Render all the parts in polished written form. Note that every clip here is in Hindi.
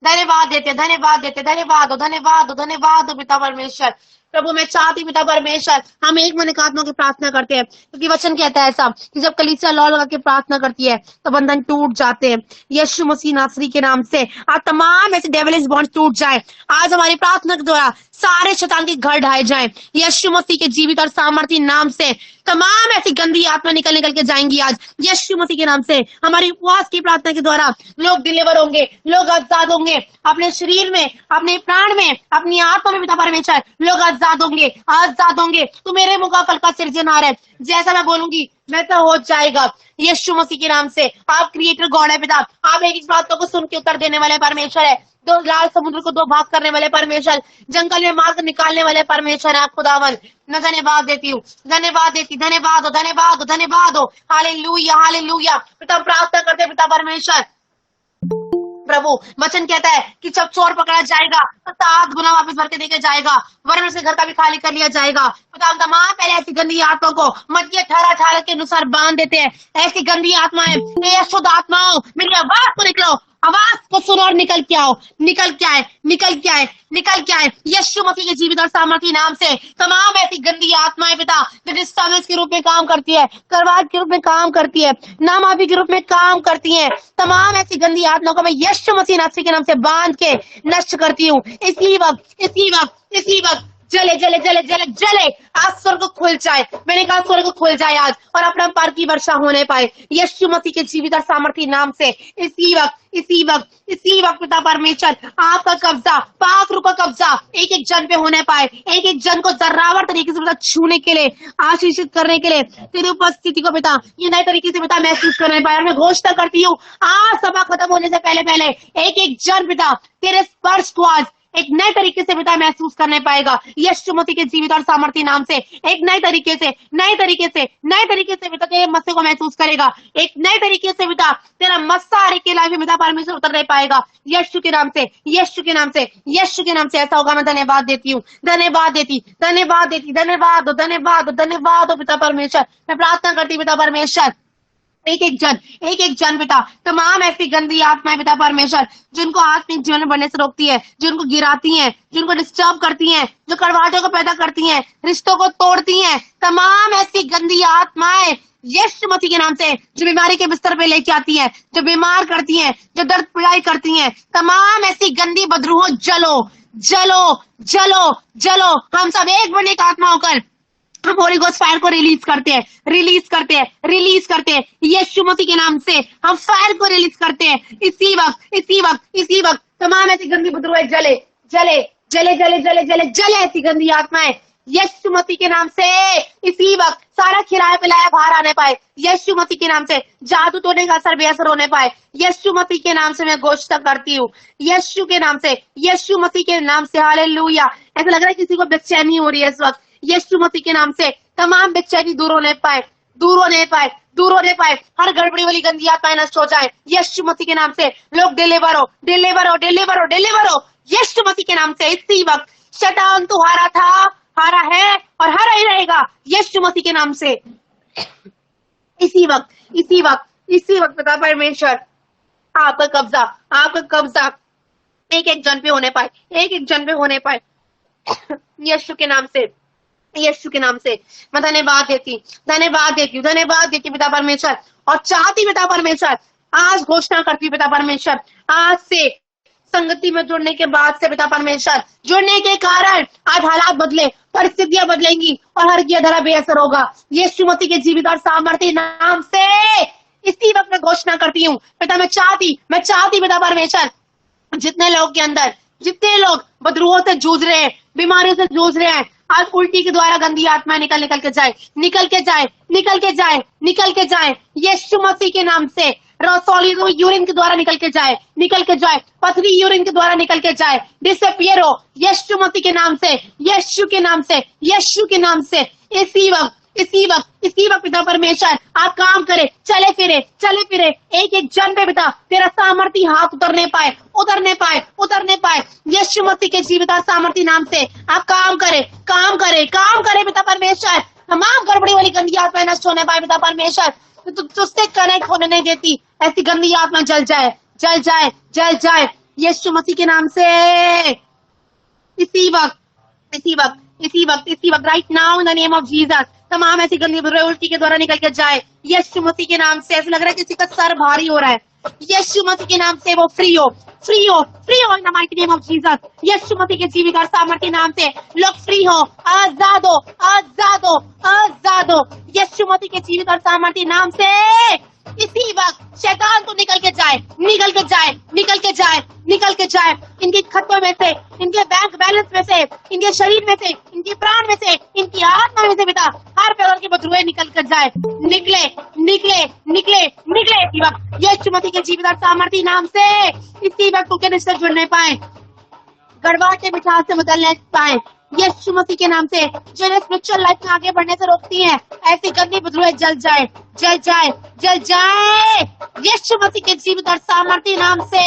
धन्यवाद देते, धन्यवाद देते, धन्यवाद हो, धन्यवाद हो, धन्यवाद हो पिता परमेश्वर। प्रभु मैं चाहती हूँ पिता परमेश्वर, हम एक मन एक आत्मा की प्रार्थना करते हैं, क्योंकि वचन कहता है ऐसा कि जब कलीसिया लौ लगा के प्रार्थना करती है तो बंधन टूट जाते हैं। यीशु मसीह नासरी के नाम से आज तमाम ऐसे डेविलिश बॉन्ड टूट जाए। आज हमारी प्रार्थना के द्वारा सारे शैतान के घर ढाए जाए। यीशु मसीह के जीवित और सामर्थी नाम से तमाम ऐसी गंदी आत्मा निकल निकल के जाएंगी। आज यीशु मसीह के नाम से हमारी उपवास की प्रार्थना के द्वारा लोग डिलीवर होंगे, लोग आजाद होंगे, अपने शरीर में, अपने प्राण में, अपनी आत्मा में पिता परमेश्वर लोग आजाद होंगे, आजाद होंगे। तू मेरे मुकाबले का सिरजनहार है, जैसा मैं बोलूंगी वैसा हो जाएगा। यीशु मसीह के नाम से आप क्रिएटर गॉड है पिता, आप एक बातों को सुन के उत्तर देने वाले परमेश्वर है। दो लाल समुद्र को दो भाग करने वाले परमेश्वर, जंगल में मार्ग निकालने वाले परमेश्वर है आप खुदावन। मैं धन्यवाद देती हूँ, धन्यवाद देती, धन्यवाद हो, धन्यवाद हो, धन्यवाद हो। Hallelujah, hallelujah. पिता प्रार्थना करते पिता परमेश्वर, प्रभु वचन कहता है कि जब चोर पकड़ा जाएगा तो 7 गुना वापस भर के देके जाएगा, वरन उसके घर का भी खाली कर लिया जाएगा। पिता हम तमाम पहले ऐसी गंदी आत्मा को मत्ती 18:18 के अनुसार बांध देते हैं। ऐसी गंदी आत्माएं, ये शुद्ध आत्माओं मेरी आवाज को निकलो, आवाज को सुनो और निकल के आओ, निकल के आए, निकल के आए, निकल के आए। यीशु मसीह के जीवित और सामर्थी नाम से तमाम ऐसी गंदी आत्माएं पिता जो डिस्टर्बेंस के रूप में काम करती है, करवाहट के रूप में काम करती है, नामाफी के रूप में काम करती है, तमाम ऐसी गंदी आत्माओं को मैं यीशु मसीह नासरी के नाम से बांध के नष्ट करती हूँ। इसी वक्त, इसी वक्त, इसी वक्त जले जले जले जले जले। आज स्वर्ग खुल जाए, मैंने कहा स्वर्ग खुल जाए आज, और अपना पार की वर्षा होने पाए यीशु मसीह के जीवित और सामर्थी नाम से। इसी वक्त, इसी वक्त, इसी वक्त पिता परमेश्वर आपका कब्जा, पाक रूप का कब्जा एक एक जन पे होने पाए, एक एक जन को जर्रावर तरीके से पिता छूने के लिए, आशीषित करने के लिए, तेरी उपस्थिति को पिता ये नए तरीके से पिता महसूस करने पाए। मैं घोषणा करती हूँ आज सभा खत्म होने से पहले पहले एक एक जन पिता तेरे स्पर्श को आज एक नए तरीके से पिता महसूस करने पाएगा यीशु मसीह के जीवित और सामर्थी नाम से। एक नए तरीके से, नए तरीके से, नए तरीके से पिता तेरे मस्से को महसूस करेगा। एक नए तरीके से पिता तेरा मस्सा हर एक के लाइफ में पिता परमेश्वर उतर नहीं पाएगा यीशु के नाम से, यीशु के नाम से, यीशु के नाम से ऐसा होगा। मैं धन्यवाद देती हूँ, धन्यवाद देती, धन्यवाद देती, धन्यवाद हो, धन्यवाद हो, धन्यवाद हो पिता परमेश्वर। मैं प्रार्थना करती पिता परमेश्वर एक एक जन पिता तमाम ऐसी गंदी आत्माएं पिता परमेश्वर जिनको आत्मिक जीवन में बढ़ने से रोकती है, जिनको गिराती हैं, जिनको डिस्टर्ब करती हैं, जो करवाहटों को पैदा करती हैं, रिश्तों को तोड़ती हैं, तमाम ऐसी गंदी आत्माएं यीशु मसीह के नाम से जो बीमारी के बिस्तर पे लेके आती हैं, जो बीमार करती हैं, जो दर्द पिड़ाई करती हैं, तमाम ऐसी गंदी बदरूहों जलो जलो जलो जलो। हम सब एक बने एक आत्मा होकर हम होली गोस्ट फायर को रिलीज करते हैं, रिलीज करते हैं, रिलीज करते हैं यीशु मसीह के नाम से। हम फायर को रिलीज करते हैं इसी वक्त, इसी वक्त, इसी वक्त। तमाम ऐसी गंदी बदरूहें जले जले जले जले जले जले जले ऐसी गंदी आत्माएं यीशु मसीह के नाम से इसी वक्त सारा खिलाया पिलाया बाहर आने पाए यीशु मसीह के नाम से। जादू टोने का असर बेअसर होने पाए यीशु मसीह के नाम से। मैं घोषणा करती हूँ यीशु के नाम से, यीशु मसीह के नाम से। हालेलुया। ऐसा लग रहा है किसी को बेचैनी हो रही है इस वक्त, यीशु मसीह के नाम से तमाम बेचैनी दूर होने पाए, दूर होने पाए, दूर होने पाए। हर गड़बड़ी वाली गंदी आत्माएं नष्ट हो जाए यीशु मसीह के नाम से। लोग डिलीवर हो, डिलीवर हो, डिलीवर हो, डिलीवर हो यीशु मसीह के नाम से। इसी वक्त शैतान तू हारा था, हारा है और हारा ही रहेगा यीशु मसीह के नाम से। इसी वक्त, इसी वक्त, इसी वक्त पिता परमेश्वर आपका कब्जा, आपका कब्जा एक एक जन पे होने पाए, एक एक जन पे होने पाए यीशु के नाम से, यीशु के नाम से। मैं धन्यवाद देती, धन्यवाद देती हूँ, धन्यवाद देती पिता परमेश्वर। और चाहती पिता परमेश्वर आज घोषणा करती पिता परमेश्वर, आज से संगति में जुड़ने के बाद से पिता परमेश्वर जुड़ने के कारण आज हालात बदले, परिस्थितियां बदलेंगी और हर की धरा बेअसर होगा यीशु मसीह के जीवित और सामर्थी नाम से। इसी वक्त मैं घोषणा करती हूँ पिता, मैं चाहती पिता परमेश्वर जितने लोग के अंदर, जितने लोग बदरूहों से जूझ रहे हैं, बीमारियों से जूझ रहे हैं, आज उल्टी के द्वारा गंदी आत्मा निकल निकल के जाए, निकल के जाए, निकल के जाए, निकल के जाए यीशु मसीह के नाम से। रसौली यूरिन के द्वारा निकल के जाए, निकल के जाए, पथरी यूरिन के द्वारा निकल के जाए, डिसअपियर हो यीशु मसीह के नाम से, यीशु के नाम से, यीशु के नाम से। इसी वक्त, इसी वक्त, इसी वक्त पिता परमेश्वर आप काम करे, चले फिरे, चले फिरे एक एक जन पे पिता तेरा सामर्थी हाथ उतरने पाए, उतरने पाए, उतरने पाए यीशु मसीह के जीवित और सामर्थी नाम से। आप काम करे, काम करे, काम करे पिता परमेश्वर। तमाम गड़बड़ी वाली गंदी आत्मा नष्ट होने पाए पिता परमेश्वर। तुझसे कनेक्ट होने नहीं देती ऐसी गंदी आत्मा जल जाए, जल जाए, जल जाए यीशु मसीह के नाम से इसी वक्त इसी वक्त इसी वक्त इसी वक्त right now in the name of Jesus तमाम ऐसी गंदी बुराई उल्टी के द्वारा निकल के जाए यीशु मसीह के नाम से। ऐसा लग रहा है किसी का सर भारी हो रहा है, यीशु मसीह के नाम से वो फ्री हो, फ्री हो, फ्री हो in the mighty name of Jesus. यीशु मसीह के जीवित और सामर्थ्य नाम से लोग फ्री हो, आजाद हो, आजाद हो, आजाद हो यीशु मसीह के जीवित और सामर्थ्य नाम से। इसी वक्त शैतान तो निकल के जाए, निकल के जाए, निकल के जाए, निकल के जाए इनके खतों में से, इनके बैंक बैलेंस में से, इनके शरीर में से, इनके प्राण में से, इनकी आत्मा में से पिता हर प्रकार के बदरुए निकल कर जाए, निकले निकले निकले निकले इसी वक्त यीशु मसीह के जीवित और सामर्थ्य नाम से। इसी वक्त उनके रिश्ते जुड़ने पाए, गड़बड़ के मिठास से बदलने पाए यीशु मसीह के नाम से। जो इन्हें स्पिरिचुअल लाइफ में आगे बढ़ने से रोकती हैं ऐसी गंदी बदरुए जल जाए, जल जाए, जल जाए यीशु मसीह के जीवित और सामर्थ्य नाम से।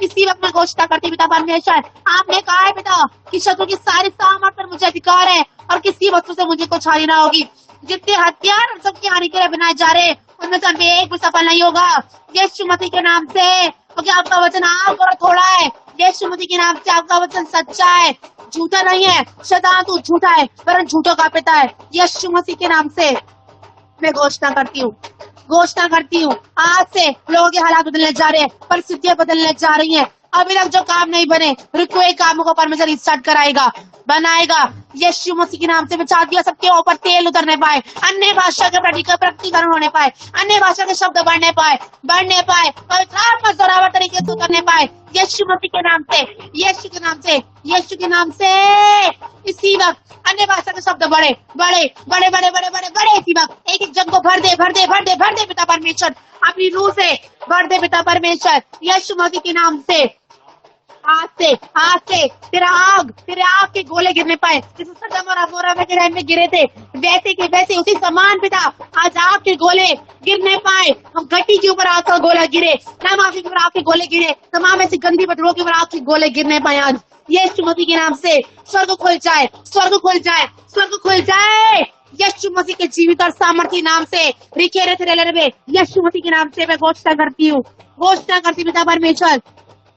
इसी वक्त मैं घोषणा करती पिता परमेश्वर, आपने कहा है पिता कि शत्रु की सारी सामर्थ पर मुझे अधिकार है और किसी वस्तु से मुझे कुछ हानि ना होगी। जितने हथियार हम सबकी हानि के लिए बनाए जा रहे हैं उनमें से एक भी सफल नहीं होगा यीशु मसीह के नाम से, क्योंकि आपका वचन आग और थोड़ा है यीशु मसीह के नाम से। आपका वचन सच्चा है, झूठा नहीं है। शैतान तू झूठा है वरन झूठों का पिता है यीशु मसीह के नाम से। मैं घोषणा करती हूँ, घोषणा करती हूँ आज से लोगों के हालात बदलने जा रहे हैं, परिस्थितियां बदलने जा रही हैं। अभी तक जो काम नहीं बने रुके कामों को परमेश्वर स्टार्ट कराएगा, बनाएगा यीशु मसीह के नाम से। मैं चाहती हूँ सबके ऊपर तेल उतरने पाए, अन्य भाषा के प्रकटीकरण होने पाए, अन्य भाषा के शब्द बढ़ने पाए, बढ़ने पाए, पवित्र आत्मा जोरावर तरीके से उतरने पाए यीशु मसीह के नाम से, यीशु के नाम से, यीशु के नाम से। इसी वक्त अन्य भाषा के शब्द बढ़े, बड़े बड़े बड़े बड़े बड़े बड़े इसी वक्त एक एक जन को भर दे, भर दे, भर दे, भर दे पिता परमेश्वर अपनी रूह से, भर दे पिता परमेश्वर यीशु मसीह के नाम से। आज से तेरे आग के गोले गिरने पाए, जिस सदम और अबोरा में के में गिरे थे वैसे के वैसे उसी समान पिता आज आग के गोले गिरने पाए। हम घटी के ऊपर आग का गोला गिरे, नाम आग के ऊपर आग के गोले गिरे, तमाम ऐसी गंदी बदबू के ऊपर आग के गोले गिरने पाए आज यीशु मसीह के नाम से। स्वर्ग खुल जाए, स्वर्ग खुल जाए, स्वर्ग खुल जाए यीशु मसीह के जीवित और सामर्थ्य नाम से। रिखेरे थे में यीशु मसीह के नाम से मैं घोषणा करती हूँ, घोषणा करती पिता परमेश्वर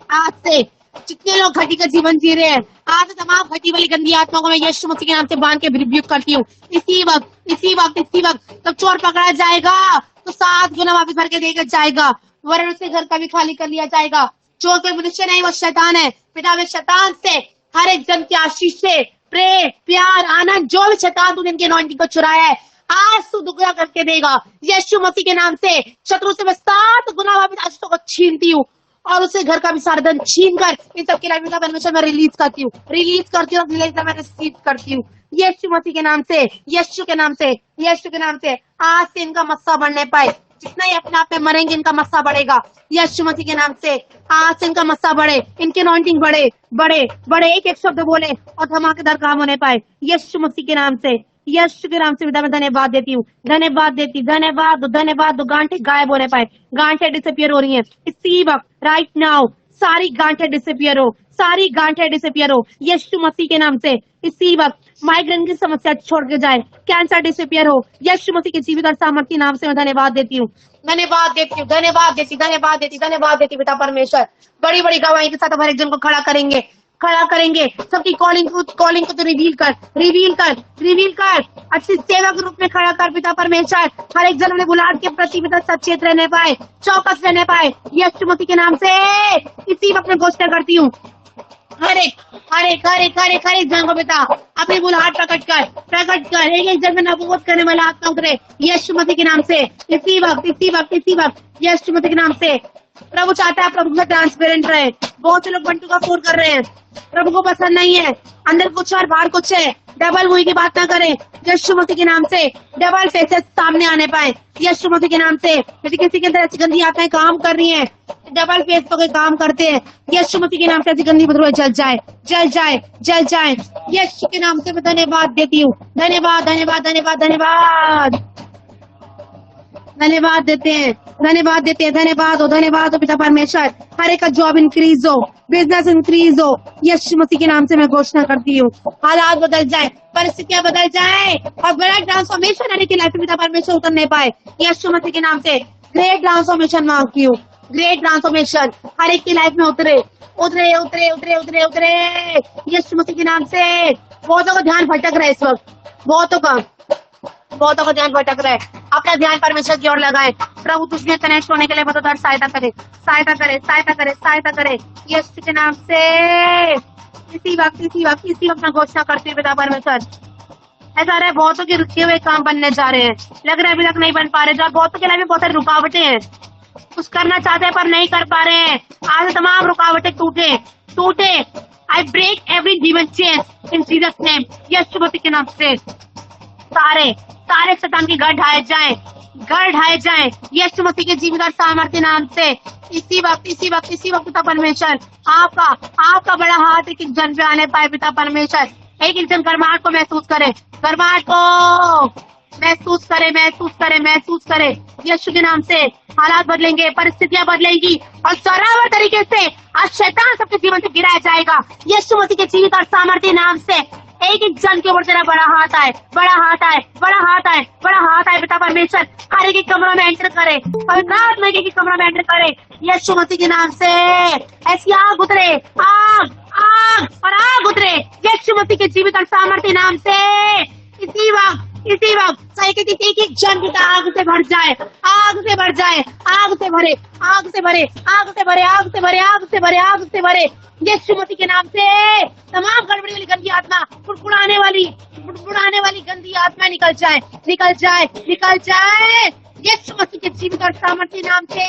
आज से जितने लोग घटी का जीवन जी रहे हैं आज से तमाम घटी वाली गंदी आत्मा को मैं यीशु मसीह के नाम से बांध के रिब्यूक करती हूँ। इसी वक्त इसी वक्त इसी वक्त जब चोर पकड़ा जाएगा तो 7 गुना वापस भर के देकर जाएगा, वरन उसके घर का भी खाली कर लिया जाएगा। चोर कोई मनुष्य नहीं, वो शैतान है पिता। वे शैतान से हर एक जन की आशीष से प्रेम प्यार आनंद जो भी शैतान तूने इनके अनॉइंटिंग को चुराया है आज तू दुगना करके देगा यीशु मसीह के नाम से। शत्रु से मैं 7 गुना वापस आशीषों को छीनती हूँ और उससे घर का भी सारा धन छीन कर इन सबके लाइफ में परमेश्वर मैं रिलीज करती हूँ, रिलीज करती हूँ, मैं रिसीव करती हूँ यीशु मसीह के नाम से, यीशु के नाम से, यीशु के नाम से। आज से इनका मस्सा बढ़ने पाए, जितना ही अपने आप में मरेंगे इनका मस्सा बढ़ेगा यीशु मसीह के नाम से। आज से इनका मस्सा बढ़े, इनके अनॉइंटिंग बढ़े, बढ़े बढ़े, एक एक शब्द बोले और धमाकेदार काम होने पाए यीशु मसीह के नाम से, यीशु के नाम से। पिता मैं धन्यवाद देती हूँ, धन्यवाद देती, धन्यवाद धन्यवाद। गांठे गायब होने पाए, गांठे डिसअपियर हो रही हैं इसी वक्त राइट नाउ। सारी गांठे डिसअपियर हो, सारी गांठे डिसअपियर हो यीशु मसीह के नाम से इसी वक्त। माइग्रेन की समस्या छोड़ के जाए, कैंसर डिसअपियर हो यीशु मसीह के जीवित और सामर्थ्य नाम से मैं धन्यवाद देती हूँ, धन्यवाद देती हूँ, धन्यवाद देती, धन्यवाद देती, धन्यवाद देती पिता परमेश्वर। बड़ी बड़ी गवाही के साथ हर एक जन को खड़ा करेंगे, खड़ा करेंगे। सबकी कॉलिंग को तो रिवील कर, रिवील कर, रिवील कर, अच्छी सेवा के रूप में खड़ा कर पिता परमेश्वर। हर एक जन अपने बुलाहट के प्रति पिता सचेत रहने पाए, चौकस रहने पाए यीशु मसीह के नाम से। इसी वक्त मैं घोषणा करती हूँ हर एक जन को पिता अपनी बुलाहट प्रकट कर एक जन में नबूवत करने वाला आत्मा उतरे यीशु मसीह के नाम से इसी वक्त यीशु मसीह के नाम से। प्रभु चाहता है प्रभु से ट्रांसपेरेंट रहे। बहुत से लोग बंटू का फोन कर रहे हैं, प्रभु को पसंद नहीं है, अंदर कुछ और बाहर कुछ है। डबल मुंह की बात ना करें यीशु मसीह के नाम से। डबल फेसेस सामने आने पाए यीशु मसीह के नाम से। यदि किसी के अंदर ऐसी गंदी आत्माएं काम कर रही हैं, डबल फेस तो काम करते हैं यीशु मसीह के नाम से ऐसी गंदी बदबू जल जाए, जल जाए, जल जाए यीशु के नाम से। मैं धन्यवाद देती हूँ, धन्यवाद धन्यवाद धन्यवाद धन्यवाद धन्यवाद देते हैं, धन्यवाद देते हैं, धन्यवाद हो पिता परमेश्वर। हर एक का जॉब इंक्रीज हो, बिजनेस इंक्रीज हो यीशु मसीह के नाम से मैं घोषणा करती हूँ। हालात बदल जाए, परिस्थितियां बदल जाए और बड़ा ट्रांसफॉर्मेशन आने की लाइफ में पिता परमेश्वर उतरने पाए यीशु मसीह के नाम से। ग्रेट ट्रांसफॉर्मेशन मांगती हूँ, ग्रेट ट्रांसफॉर्मेशन हर एक की लाइफ में उतरे उतरे उतरे उतरे उतरे उतरे यीशु मसीह के नाम से। बहुतों का ध्यान भटक रहा है इस वक्त, बहुतों का ध्यान भटक रहा है। अपना ध्यान परमेश्वर की ओर लगाए। प्रभु तुझमें कनेक्ट होने के लिए मदद सहायता करे, सहायता करे, सहायता करे, सहायता करे यीशु के नाम से। इसी वक्त मैं घोषणा करती हूँ पिता परमेश्वर, ऐसा रहा है बहुतों के रुके हुए काम बनने जा रहे हैं, लग रहा है अभी तक नहीं बन पा रहे, जो बहुतों के लाइफ में बहुत सारी रुकावटें हैं, कुछ करना चाहते हैं पर नहीं कर पा रहे हैं। आज तमाम रुकावटें टूटे टूटे। I break every demon chain in Jesus name, यीशु मसीह के नाम से। सारे सारे शैतान के गढ़ ढाए जाए यीशु मसीह के जीवित और सामर्थ्य नाम से। इसी वक्त पिता परमेश्वर, आपका बड़ा हाथ एक एक जन पे आने पाए पिता परमेश्वर। एक एक जन गर्माहट को महसूस करे, गर्माहट को महसूस करे यीशु के नाम से। हालात बदलेंगे, परिस्थितियां बदलेंगी और जोरावर तरीके से आज शैतान सबके जीवन से गिराया जाएगा यीशु मसीह के जीवित और सामर्थ्य नाम से। एक एक जन के ऊपर तेरा बड़ा हाथ आए, बड़ा हाथ आए, बड़ा हाथ आए, बड़ा हाथ आए पिता परमेश्वर। हर एक कमरों में एंटर करे, पवित्र आत्मा एक एक कमरों में एंटर करे यीशु मसीह के नाम से। ऐसी आग उतरे, आग उतरे यीशु मसीह के जीवित और सामर्थ्य नाम से। इसी वक्त एक एक जन पिता आग से भर जाए, आग से भर जाए, आग से भरे, आग से भरे, आग से भरे, आग से भरे, आग से भरे, आग से भरे यीशु मसीह के नाम से। तमाम गड़बड़ी वाली गंदी आत्मा, बुड़बुड़ाने वाली गंदी आत्मा निकल जाए, निकल जाए, निकल जाए यीशु मसीह के जीवित और सामर्थ्य नाम से।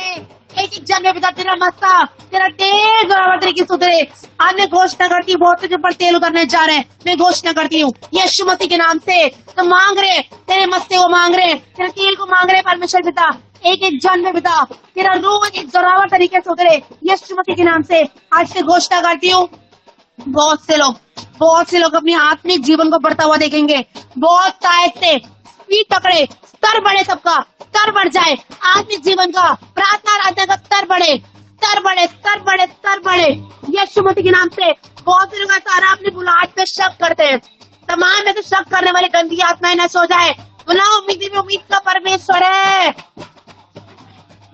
एक एक जन में पिता तेरा मस्ता, तेरा तेज और तरीके से उतरे। आज मैं घोषणा करती हूँ, बहुत से ऊपर तेल उतरने जा रहे हैं, मैं घोषणा करती हूँ यीशु मसीह के नाम से। तो मांग रहे, तेरे मस्ते को मांग रहे, तेरे तेल को मांग रहे परमेश्वर पिता। एक एक जन में पिता तेरा रूह एक जोरावर तरीके से उतरे यीशु मसीह के नाम से। आज से घोषणा करती हूँ, बहुत से लोग अपनी आत्मिक जीवन को बढ़ता हुआ देखेंगे। बहुत ताकत से स्पीड पकड़े, स्तर बढ़े, सबका स्तर बढ़ जाए आत्मिक जीवन का, प्रार्थना आराधना का स्तर बढ़े, स्तर बढ़े, स्तर बढ़े, स्तर बढ़े यीशु मसीह के नाम से। बहुत से लोग सारा अपनी बुलाहट पे शक करते हैं, तमाम में से शक करने वाली गंदी आत्माएं नष्ट हो जाए। बुलाओ, उम्मीद का परमेश्वर है।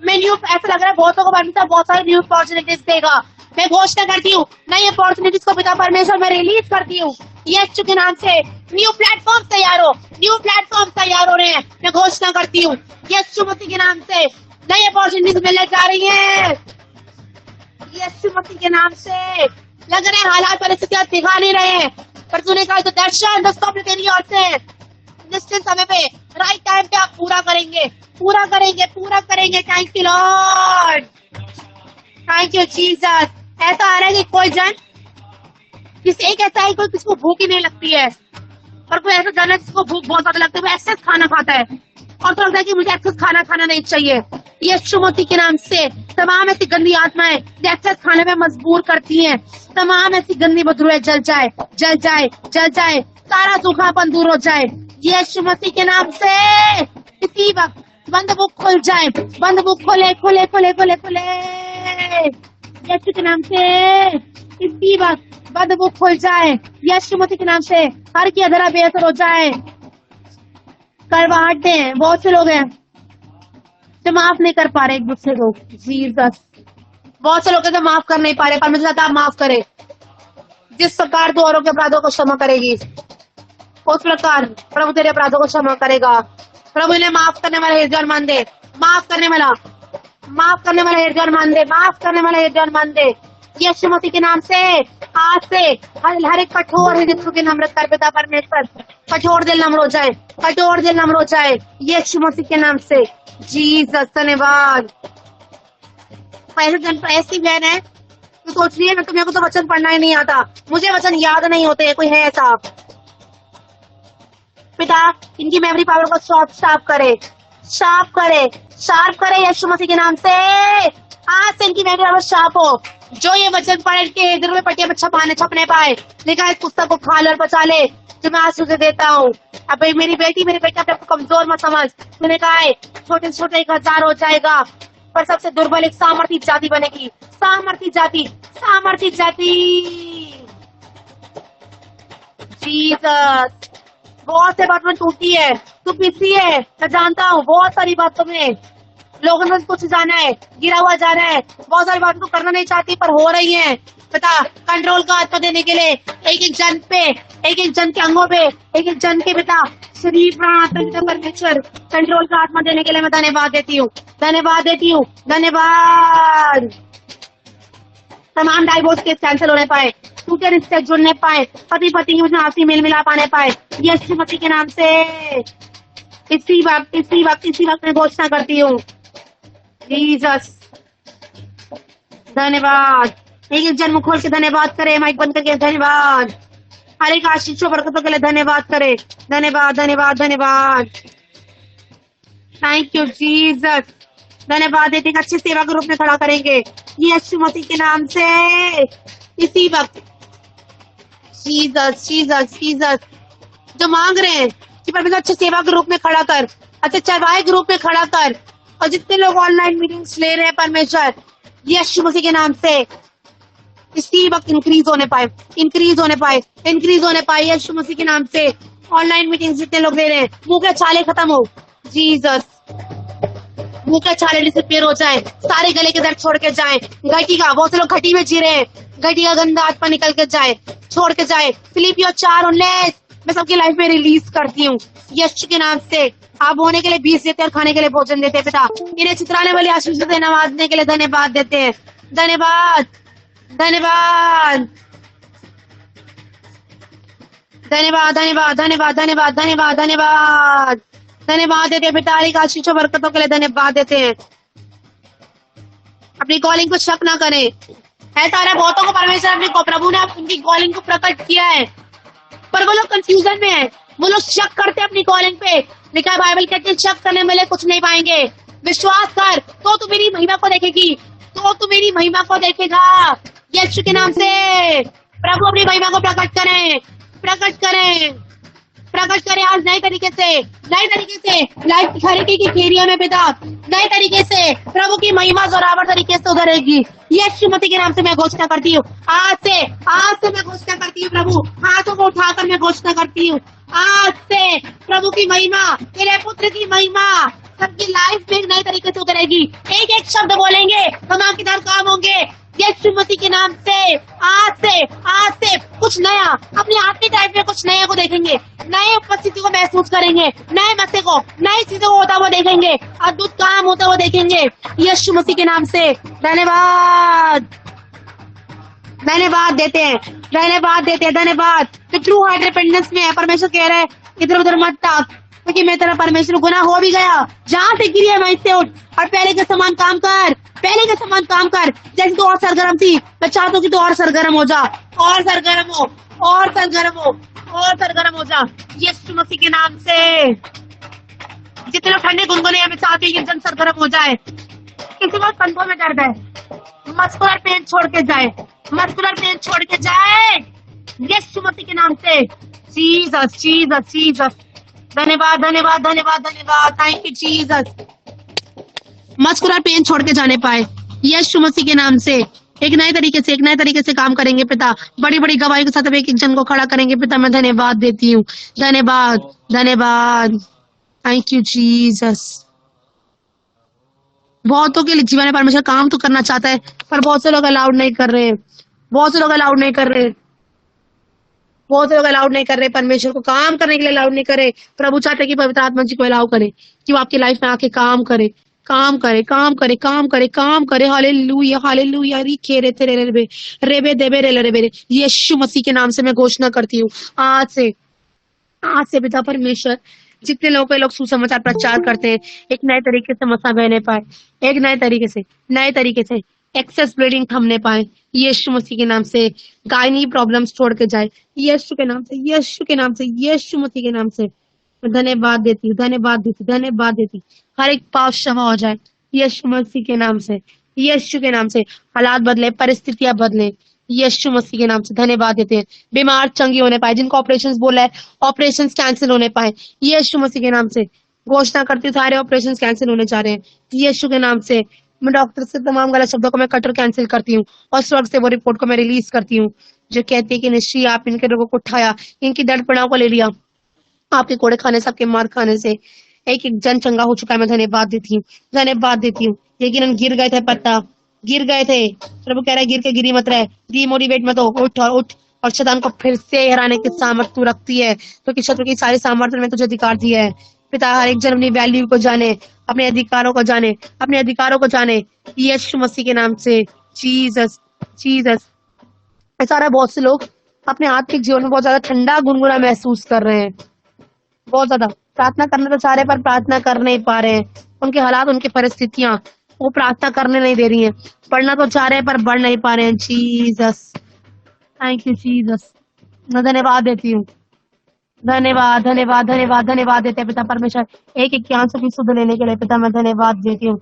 मैं न्यू, ऐसा लग रहा है बहुतों को परमेश्वर बहुत सारी न्यू अपॉर्चुनिटीज देगा। मैं घोषणा करती हूँ नई अपॉर्चुनिटीज को पिता परमेश्वर मैं रिलीज करती हूँ यीशु के नाम से। न्यू प्लेटफॉर्म तैयार हो रहे हैं। मैं घोषणा करती हूँ यीशु मसीह के नाम से नई अपॉर्चुनिटीज मिलने जा रही है यीशु मसीह के नाम से। लग रहे हैं हालात परिस्थितियां दिखा नहीं रहे हैं, पर तूने कहा तो दर्शन दोस्तों तेरी ओर से निश्चित समय पे, राइट टाइम पे आप पूरा करेंगे। Thank you Lord, thank you Jesus. ऐसा आ रहा है कि कोई जन एक ऐसा है, कोई किसको भूख ही नहीं लगती है, और कोई ऐसा जन है जिसको भूख बहुत ज्यादा लगती है, वो एक्सेस खाना खाता है और तो लगता है कि मुझे एक्सेस खाना नहीं चाहिए। यीशु मसीह के नाम से तमाम ऐसी गंदी आत्माएं जो एक्सेस खाने में मजबूर करती हैं, तमाम ऐसी गंदी बदबूएं जल जाए, सारा सूखापन दूर हो जाए यीशु मसीह के नाम से। इसी वक्त बंद बुक खुल जाए, बंद बुक खोले यीशु के नाम से। इसी वक्त बंद बुक खुल जाए यीशु मसीह के नाम से। हर की अधरा बेहतर हो जाए। करवाहट दें, बहुत से लोग हैं जो माफ नहीं कर पा रहे एक दूसरे को। जीसस, बहुत से लोग हैं जो माफ कर नहीं पा रहे, पर मुझे आप माफ करे। जिस प्रकार तू औरों के अपराधों को क्षमा करेगी, उस प्रकार प्रभु तेरे अपराधों को क्षमा करेगा। प्रभु इन्हें माफ करने वाला हृदय मान दे, माफ करने वाला हृदय मान दे यीशु मसीह के नाम से। आज से हर एक कठोर हृदय के नम्र कर पिता परमेश्वर, कठोर दिल नम्र हो जाए यीशु मसीह के नाम से। जीसस, धन्यवाद। ऐसी बहन है तो सोच रही है ना, तुम्हें को तो वचन पढ़ना ही नहीं आता, मुझे वचन याद नहीं होते, कोई है ऐसा? पिता इनकी मेमोरी पावर को शार्प करे यीशु मसीह के नाम से। आज से इनकी मेमोरी पावर शार्प हो, जो ये वचन पढ़ के दिल में पटिया में छपने पाए। लिखा इस पुस्तक को खा ले और बचा ले, जो मैं आज तुझे देता हूँ। अब मेरी बेटा अपने कमजोर मत समझ। तूने कहा है छोटे छोटे 1000 हो जाएगा, पर सबसे दुर्बल एक सामर्थी जाति बनेगी। सामर्थी जाति। जीसस, बहुत से बात में टूटी है, तू पिसी है, मैं जानता हूँ बहुत सारी बातों में। लोगों में कुछ जाना है, गिरा हुआ जा रहा है, बहुत सारी बातें तो करना नहीं चाहती पर हो रही है। पिता कंट्रोल का आत्मा देने के लिए एक एक जन पे, एक एक जन के अंगों पे, एक एक जन के पिता शरीर प्राण आत्मा पिता परमेश्वर कंट्रोल का आत्मा देने के लिए मैं धन्यवाद देती हूँ, धन्यवाद देती हूँ, धन्यवाद। तमाम डाइवोर्स केस कैंसिल होने पाए, टूटे रिश्ते जुड़ने पाए, पति पत्नी में आपसी मेल मिला पाने पाए, यीशु मसीह के नाम से इसी वक्त मैं घोषणा करती हूँ। जीसस धन्यवाद। एक एक जन्म खोल के धन्यवाद करे, माइक बंद करके धन्यवाद। हर एक आशीषों बरकतों के लिए धन्यवाद करे, धन्यवाद धन्यवाद धन्यवाद। Thank you Jesus. धन्यवाद देते अच्छे सेवा के रूप में खड़ा करेंगे यीशु मसीह के नाम से इसी वक्त। जीसस जीसस जीसस जो मांग रहे हैं कि परमेश्वर अच्छे सेवा के रूप में खड़ा कर, अच्छे चरवाहे के रूप में खड़ा कर, और जितने लोग ऑनलाइन मीटिंग्स ले रहे हैं परमेश्वर यीशु मसीह के नाम से इसी वक्त इंक्रीज होने पाए, इंक्रीज होने पाए, इंक्रीज होने पाए यीशु मसीह के नाम से। ऑनलाइन मीटिंग्स जितने लोग ले रहे हैं मुंह के छाले खत्म हो, जीसस मुंह के छाले डिसअपीयर हो जाए, सारे गले के दर्द छोड़ के जाए, घटी का बहुत से लोग घटी में जी रहे हैं, घटी का गंदा आत्मा निकल के जाए, छोड़ के जाए। फिलिपियो 4:19 मैं सबकी लाइफ में रिलीज करती हूँ यीशु के नाम से। आप होने के लिए बीज देते और खाने के लिए भोजन देते पिता, इन्हें चितराने वाली आशीष से नवाजने के लिए धन्यवाद देते हैं, धन्यवाद धन्यवाद धन्यवाद धन्यवाद धन्यवाद धन्यवाद धन्यवाद धन्यवाद धन्यवाद देते हैं पिता, हर एक आशीषों बरकतों के लिए धन्यवाद देते हैं। अपनी कॉलिंग को शक ना करें, ऐसा रहा बहुतों को परमेश्वर अपने को प्रभु ने उनकी कॉलिंग को प्रकट किया है पर वो लोग कंफ्यूजन में है, वो लोग शक करते हैं अपनी कॉलिंग पे। लिखा है बाइबल कहती है शक करने वाले कुछ नहीं पाएंगे, विश्वास कर तो तू मेरी महिमा को देखेगी, तो तू मेरी महिमा को देखेगा यीशु के नाम से। प्रभु अपनी महिमा को प्रकट करें, प्रकट करें, प्रकट करें आज नए तरीके से लाइफ दिखाने की खेरिया में पिता, नए तरीके से प्रभु की महिमा जोरावर तरीके से उधरेगी यीशु मसीह के नाम से मैं घोषणा करती हूँ। आज से मैं घोषणा करती हूँ प्रभु, हाथों को उठाकर मैं घोषणा करती हूँ आज से प्रभु की महिमा, तेरे पुत्र की महिमा सबकी लाइफ में एक नए तरीके से उतरेगी। एक एक शब्द बोलेंगे धमाकेदार काम होंगे यीशु मसीह के नाम से। आज से कुछ नया अपने आत्मिक लाइफ में कुछ नया को देखेंगे, नए उपस्थिति को महसूस करेंगे, नए मसीह को, नई चीजों को होता हुआ देखेंगे, अद्भुत काम होता हुआ देखेंगे यीशु मसीह के नाम से। धन्यवाद धन्यवाद देते हैं, धन्यवाद देते हैं, धन्यवाद। तो ट्रू हार्ट रिपेंटेंस में है, परमेश्वर कह रहे हैं इधर उधर मत ताक, क्योंकि मैं तेरा परमेश्वर गुनाह हो भी गया, जहाँ से गिरी है वहीं से उठ और पहले के समान काम कर, पहले के समान काम कर। जैसे तू और सरगर्म थी, मैं चाहता हूँ कि तू और सरगर्म हो जा, और सरगर्म हो, और सरगर्म हो, और सरगर्म हो जा यीशु मसीह के नाम से। जितने लोग ठंडे गुनगुने मैं चाहती हूँ कि जन सरगर्म हो जाए। किसी को कंधों में दर्द है, मस्कुलर पेन छोड़ के जाए, मस्कुलर पेन छोड़ के जाए यीशु मसीह के नाम से। जीसस जीसस जीसस धन्यवाद धन्यवाद धन्यवाद धन्यवाद, thank you Jesus. Muscular pain छोड़ के जाने पाए यीशु मसीह के नाम से। एक नए तरीके से काम करेंगे पिता, बड़ी बड़ी गवाही के साथ एक एक जन को खड़ा करेंगे पिता। मैं धन्यवाद देती हूँ, धन्यवाद धन्यवाद, थैंक यू जीसस। बहुतों के लिए जीवन में परमेश्वर काम तो करना चाहता है पर बहुत से लोग अलाउड नहीं कर रहे, बहुत से लोग अलाउड नहीं कर रहे, बहुत से लोग अलाउड नहीं कर रहे परमेश्वर को काम करने के लिए अलाउड नहीं करे। प्रभु चाहते कि पवित्र आत्मा जी को अलाउ करे कि वो आपकी लाइफ में आके काम करे, काम करे, काम करे, काम करे, काम करे। हालेलुया हालेलुया, रिखे रे तेरे रेबे रेबे देबे रे रेबे। यीशु मसीह के नाम से मैं घोषणा करती हूँ आज से पिता परमेश्वर जितने लोगों को लोग सुसमाचार प्रचार करते हैं एक नए तरीके से मसा बहने पाए, एक नए तरीके से एक्सेस ब्लीडिंग थमने पाए यीशु मसीह के नाम से। गायनी प्रॉब्लम्स छोड़ के जाए यीशु के नाम से, यीशु के नाम से, यीशु मसीह के नाम से। मैं धन्यवाद देती हूँ, धन्यवाद देती। हर एक पाप क्षमा हो जाए यीशु मसीह के नाम से, यीशु के नाम से। हालात बदले, परिस्थितियां बदले यीशु मसीह के नाम से। धन्यवाद देते हैं। बीमार चंगी होने पाए, जिनको ऑपरेशंस बोला है ऑपरेशंस कैंसिल होने पाए यीशु मसीह के नाम से। घोषणा करती हूँ सारे ऑपरेशंस कैंसिल होने जा रहे हैं यीशु के नाम से। मैं डॉक्टर से तमाम गलत शब्दों को मैं कटर कैंसिल करती हूँ और स्वर्ग से वो रिपोर्ट को मैं रिलीज करती हूँ जो कहती है कि निश्चय आप इनके रोगों को उठाया, इनकी दर्द पीड़ाओं को ले लिया, आपके कोड़े खाने से, आपके मार खाने से एक एक जन चंगा हो चुका है, मैं धन्यवाद देती हूँ, धन्यवाद देती हूँ। यकीनन गिर गए थे पत्ता, गिर गए थे, प्रभु कह रहा है गिर के गिरी मत रहे, डिमोटिवेट मत हो, उठ और उठ। और शैतान को फिर से हराने की सामर्थ तू रखती है, क्योंकि शत्रु की सारी सामर्थ्य में तुझे अधिकार दिया है। पिता हर एक जन अपनी वैल्यू को जाने, अपने अधिकारों को जाने, अपने अधिकारों को जाने, यीशु मसीह के नाम से। Jesus, Jesus. ऐसा रहा है बहुत से लोग अपने आत्मिक जीवन में बहुत ज्यादा ठंडा गुनगुना महसूस कर रहे हैं, बहुत ज्यादा प्रार्थना करना तो चाह रहे हैं, पर प्रार्थना कर नहीं पा रहे हैं। उनके हालात, उनकी परिस्थितियां वो प्रार्थना करने नहीं दे रही हैं। पढ़ना तो चाह रहे हैं, पर बढ़ नहीं पा रहे हैं। Jesus, thank you Jesus. मैं धन्यवाद देती हूँ, धन्यवाद, धन्यवाद, धन्यवाद, धन्यवाद देते हैं पिता परमेश्वर, एक एक के आंसू की सुध लेने के लिए। पिता मैं धन्यवाद देती हूँ,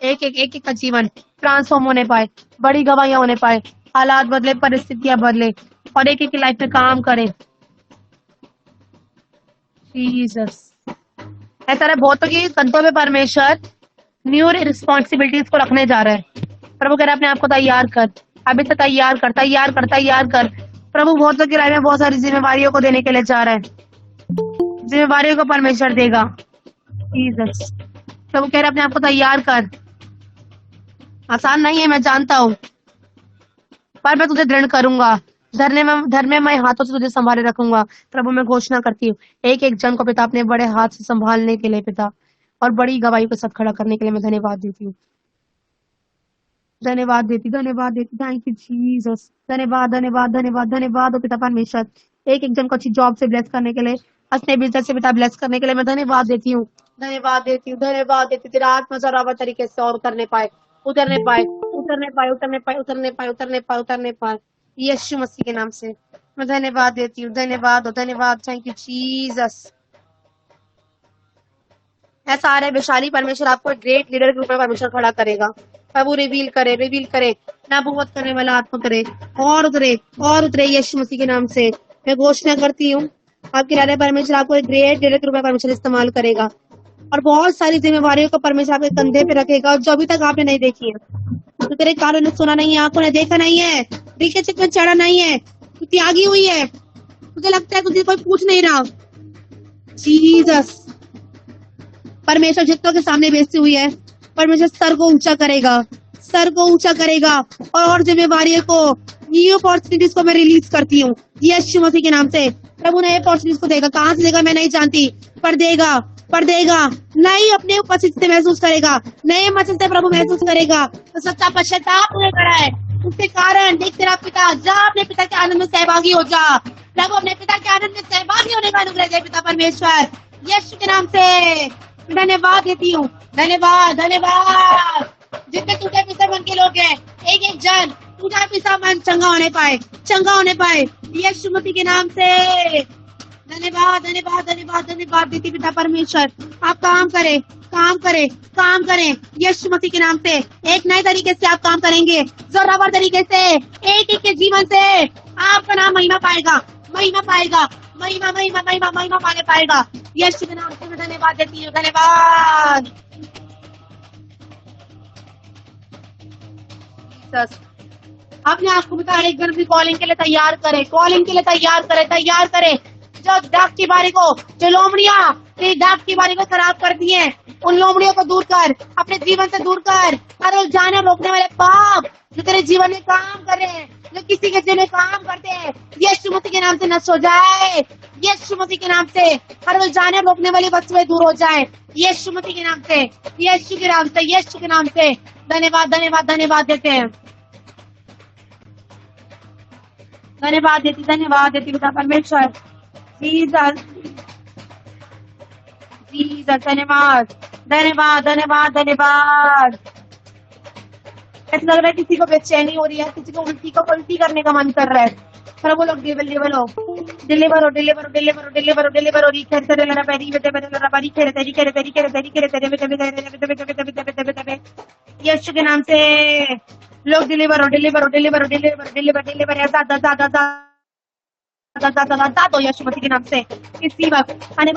एक एक का जीवन ट्रांसफॉर्म होने पाए, बड़ी गवाहियां होने पाए, हालात बदले, परिस्थितियां बदले, और एक एक की लाइफ में काम करे। जीसस। ऐसा है बहुतों की कंधों में परमेश्वर न्यू रिस्पॉन्सिबिलिटीज को रखने जा रहा है। प्रभु कह रहा है अपने आप को तैयार कर, अभी से तैयार कर, तैयार कर, तैयार कर। प्रभु बहुतों की लाइफ में बहुत सारी जिम्मेवारियों को देने के लिए जा रहा है, जिम्मेवारियों को परमेश्वर देगा। जीसस। प्रभु कह रहा है अपने आप को तैयार कर। आसान नहीं है, मैं जानता हूँ, पर मैं तुझे दृढ़ करूंगा, धरने में हाथों से तुझे संभाले रखूंगा। प्रभु मैं घोषणा करती हूँ, एक एक जन को पिता अपने बड़े हाथ से संभालने के लिए पिता, और बड़ी गवाही को साथ खड़ा करने के लिए मैं धन्यवाद देती हूँ, धन्यवाद देती, धन्यवाद देती। Thank you Jesus. धन्यवाद, धन्यवाद, धन्यवाद, धन्यवाद हो पिता परमेश्वर, एक एक जन को अच्छी जॉब से ब्लेस करने के लिए, अपने बिजनेस से पिता ब्लेस करने के लिए मैं धन्यवाद देती हूँ, धन्यवाद देती हूँ, धन्यवाद देती। तेरा आत्मा जरावर तरीके से और उतरने पाए, उतरने पाए, उतरने पाए, उतरने पाए, उतरने पाए, उतरने पाए, उतरने पाए, यीशु मसीह के नाम से मैं धन्यवाद देती हूँ। धन्यवाद हो, धन्यवाद। Thank you Jesus. ऐसा आ रहा है विशाली परमेश्वर आपको ग्रेट लीडर के रूप में परमेश्वर खड़ा करेगा। प्रभु रिवील करे, रिवील करे, नबूवत करने वाला आत्मा करे, और उतरे, और उतरे यीशु मसीह के नाम से मैं घोषणा करती हूँ। आपके लाने परमेश्वर आपको एक ग्रेट लीडर के रूप में परमेश्वर इस्तेमाल करेगा, और बहुत सारी जिम्मेवारियों को परमेश्वर आपके कंधे पे रखेगा, जो अभी तक आपने नहीं देखी है, तो तेरे कानों ने सुना नहीं है, आंखों ने देखा नहीं है, दिल के चित्त में चढ़ा नहीं है, तू त्यागी हुई है, तुझे लगता है तुझे कोई पूछ नहीं रहा। जीसस। परमेश्वर जितनों के सामने बेचती हुई है, परमेश्वर सर को ऊंचा करेगा, सर को ऊंचा करेगा, और जिम्मेवारियों को, न्यू अपॉर्चुनिटीज को मैं रिलीज करती हूँ यीशु मसीह के नाम से। प्रभु ने अपॉर्चुनिटीज को देगा, कहाँ से देगा मैं नहीं जानती, पर देगा, पर देगा। नहीं अपने उपस्थिति से महसूस करेगा, नए मचल से प्रभु महसूस करेगा, तो सच्चा पश्चाताप हुए खड़ा है। उसके कारण देख तेरा पिता, जा अपने पिता के आनंद में सहभागी हो जा। प्रभु अपने पिता के आनंद में सहभागी होने का अनुग्रह दे पिता परमेश्वर, यीशु के नाम से धन्यवाद देती हूँ, धन्यवाद, धन्यवाद। जितने टूटे पिता मन के लोग हैं, एक एक जन टूटा पिता मन चंगा होने पाए, चंगा होने पाए यीशु मसीह के नाम से। धन्यवाद, धन्यवाद, धन्यवाद, धन्यवाद देती पिता परमेश्वर। आप काम करें, काम करें, काम करें यीशु मसीह के नाम से। एक नए तरीके से आप काम करेंगे, जोरावर तरीके से, एक एक के जीवन से आपका नाम महिमा पाएगा, महिमा पाएगा, महिमा, महिमा, महिमा, महिमा पाने पाएगा यीशु के नाम से। मैं धन्यवाद देती हूँ, धन्यवाद। अपने आप को बता एक बार कॉलिंग के लिए तैयार करें, कॉलिंग के लिए तैयार करें, तैयार करें। जो डाक की बारी को, जो लोमड़ियां तेरी डाक की बारी को खराब कर दी है, उन लोमड़ियों को दूर कर, अपने जीवन से दूर कर। हर रोज जाने रोकने वाले पाप जो तेरे जीवन में काम कर रहे हैं, जो किसी के जीवन में काम करते हैं, यीशु मसीह के नाम से नष्ट हो जाए, यीशु मसीह के नाम से। हर रोज जाने रोकने वाली वस्तुएं दूर हो जाए यीशु मसीह के नाम से, यीशु के नाम से, यीशु के नाम से। धन्यवाद, धन्यवाद, धन्यवाद देते हैं, धन्यवाद देती, धन्यवाद देती पिता परमेश्वर। Jesus, Jesus. धन्यवाद, धन्यवाद, धन्यवाद, धन्यवाद। ऐसा लग रहा है किसी को बेचैनी हो रही है, किसी को उल्टी करने का मन कर रहा है, पर वो लोग डिलीवर हो, डिलीवर हो, डिलीवर हो, डिलीवर हो, डिलीवर हो, डिलीवर हो। रिखेर तेरे लरा पैरी बेटे बेटे लरा बारी खेरे तेरी खेरे तेरी खेरे तेरी खेरे तेरे बेटे बेटे बेटे बेटे बेटे बेटे बेटे बेटे यीशु के नाम से लोग डिलीवर हो, डिलीवर हो, डिलीवर हो, डिलीवर हो, डिलीवर, डिलीवर। ऐसा दादा दादा दो यीशु मसीह के नाम से इसी वक्त आने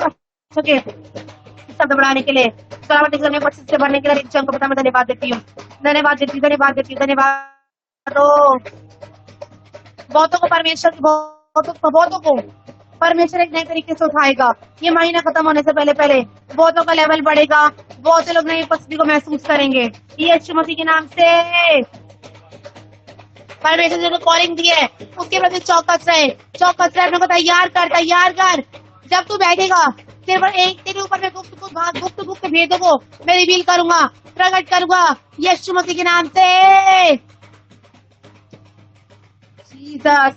के शब्द बढ़ाने के लिए, सलामत में बच्चे से भरने के लिए को पता मैं धन्यवाद देती हूँ, धन्यवाद देती हूँ, धन्यवाद देती हूँ, धन्यवाद। बहुतों को परमेश्वर, बहुतों को परमेश्वर एक नए तरीके से उठाएगा। ये महीना खत्म होने से पहले पहले बहुतों का लेवल बढ़ेगा, बहुत से लोग नई उपस्थिति को महसूस करेंगे यीशु मसीह के नाम से। परमेश्वर ने जो कॉलिंग दी है उसके प्रति चौकस रहे, चौकस रहे, अपने को तैयार कर। जब तू बैठेगा तेरे ऊपर मैं गुप्त भेदों को मैं रिवील करूंगा, प्रकट करूंगा यीशु मसीह के नाम से। जीसस,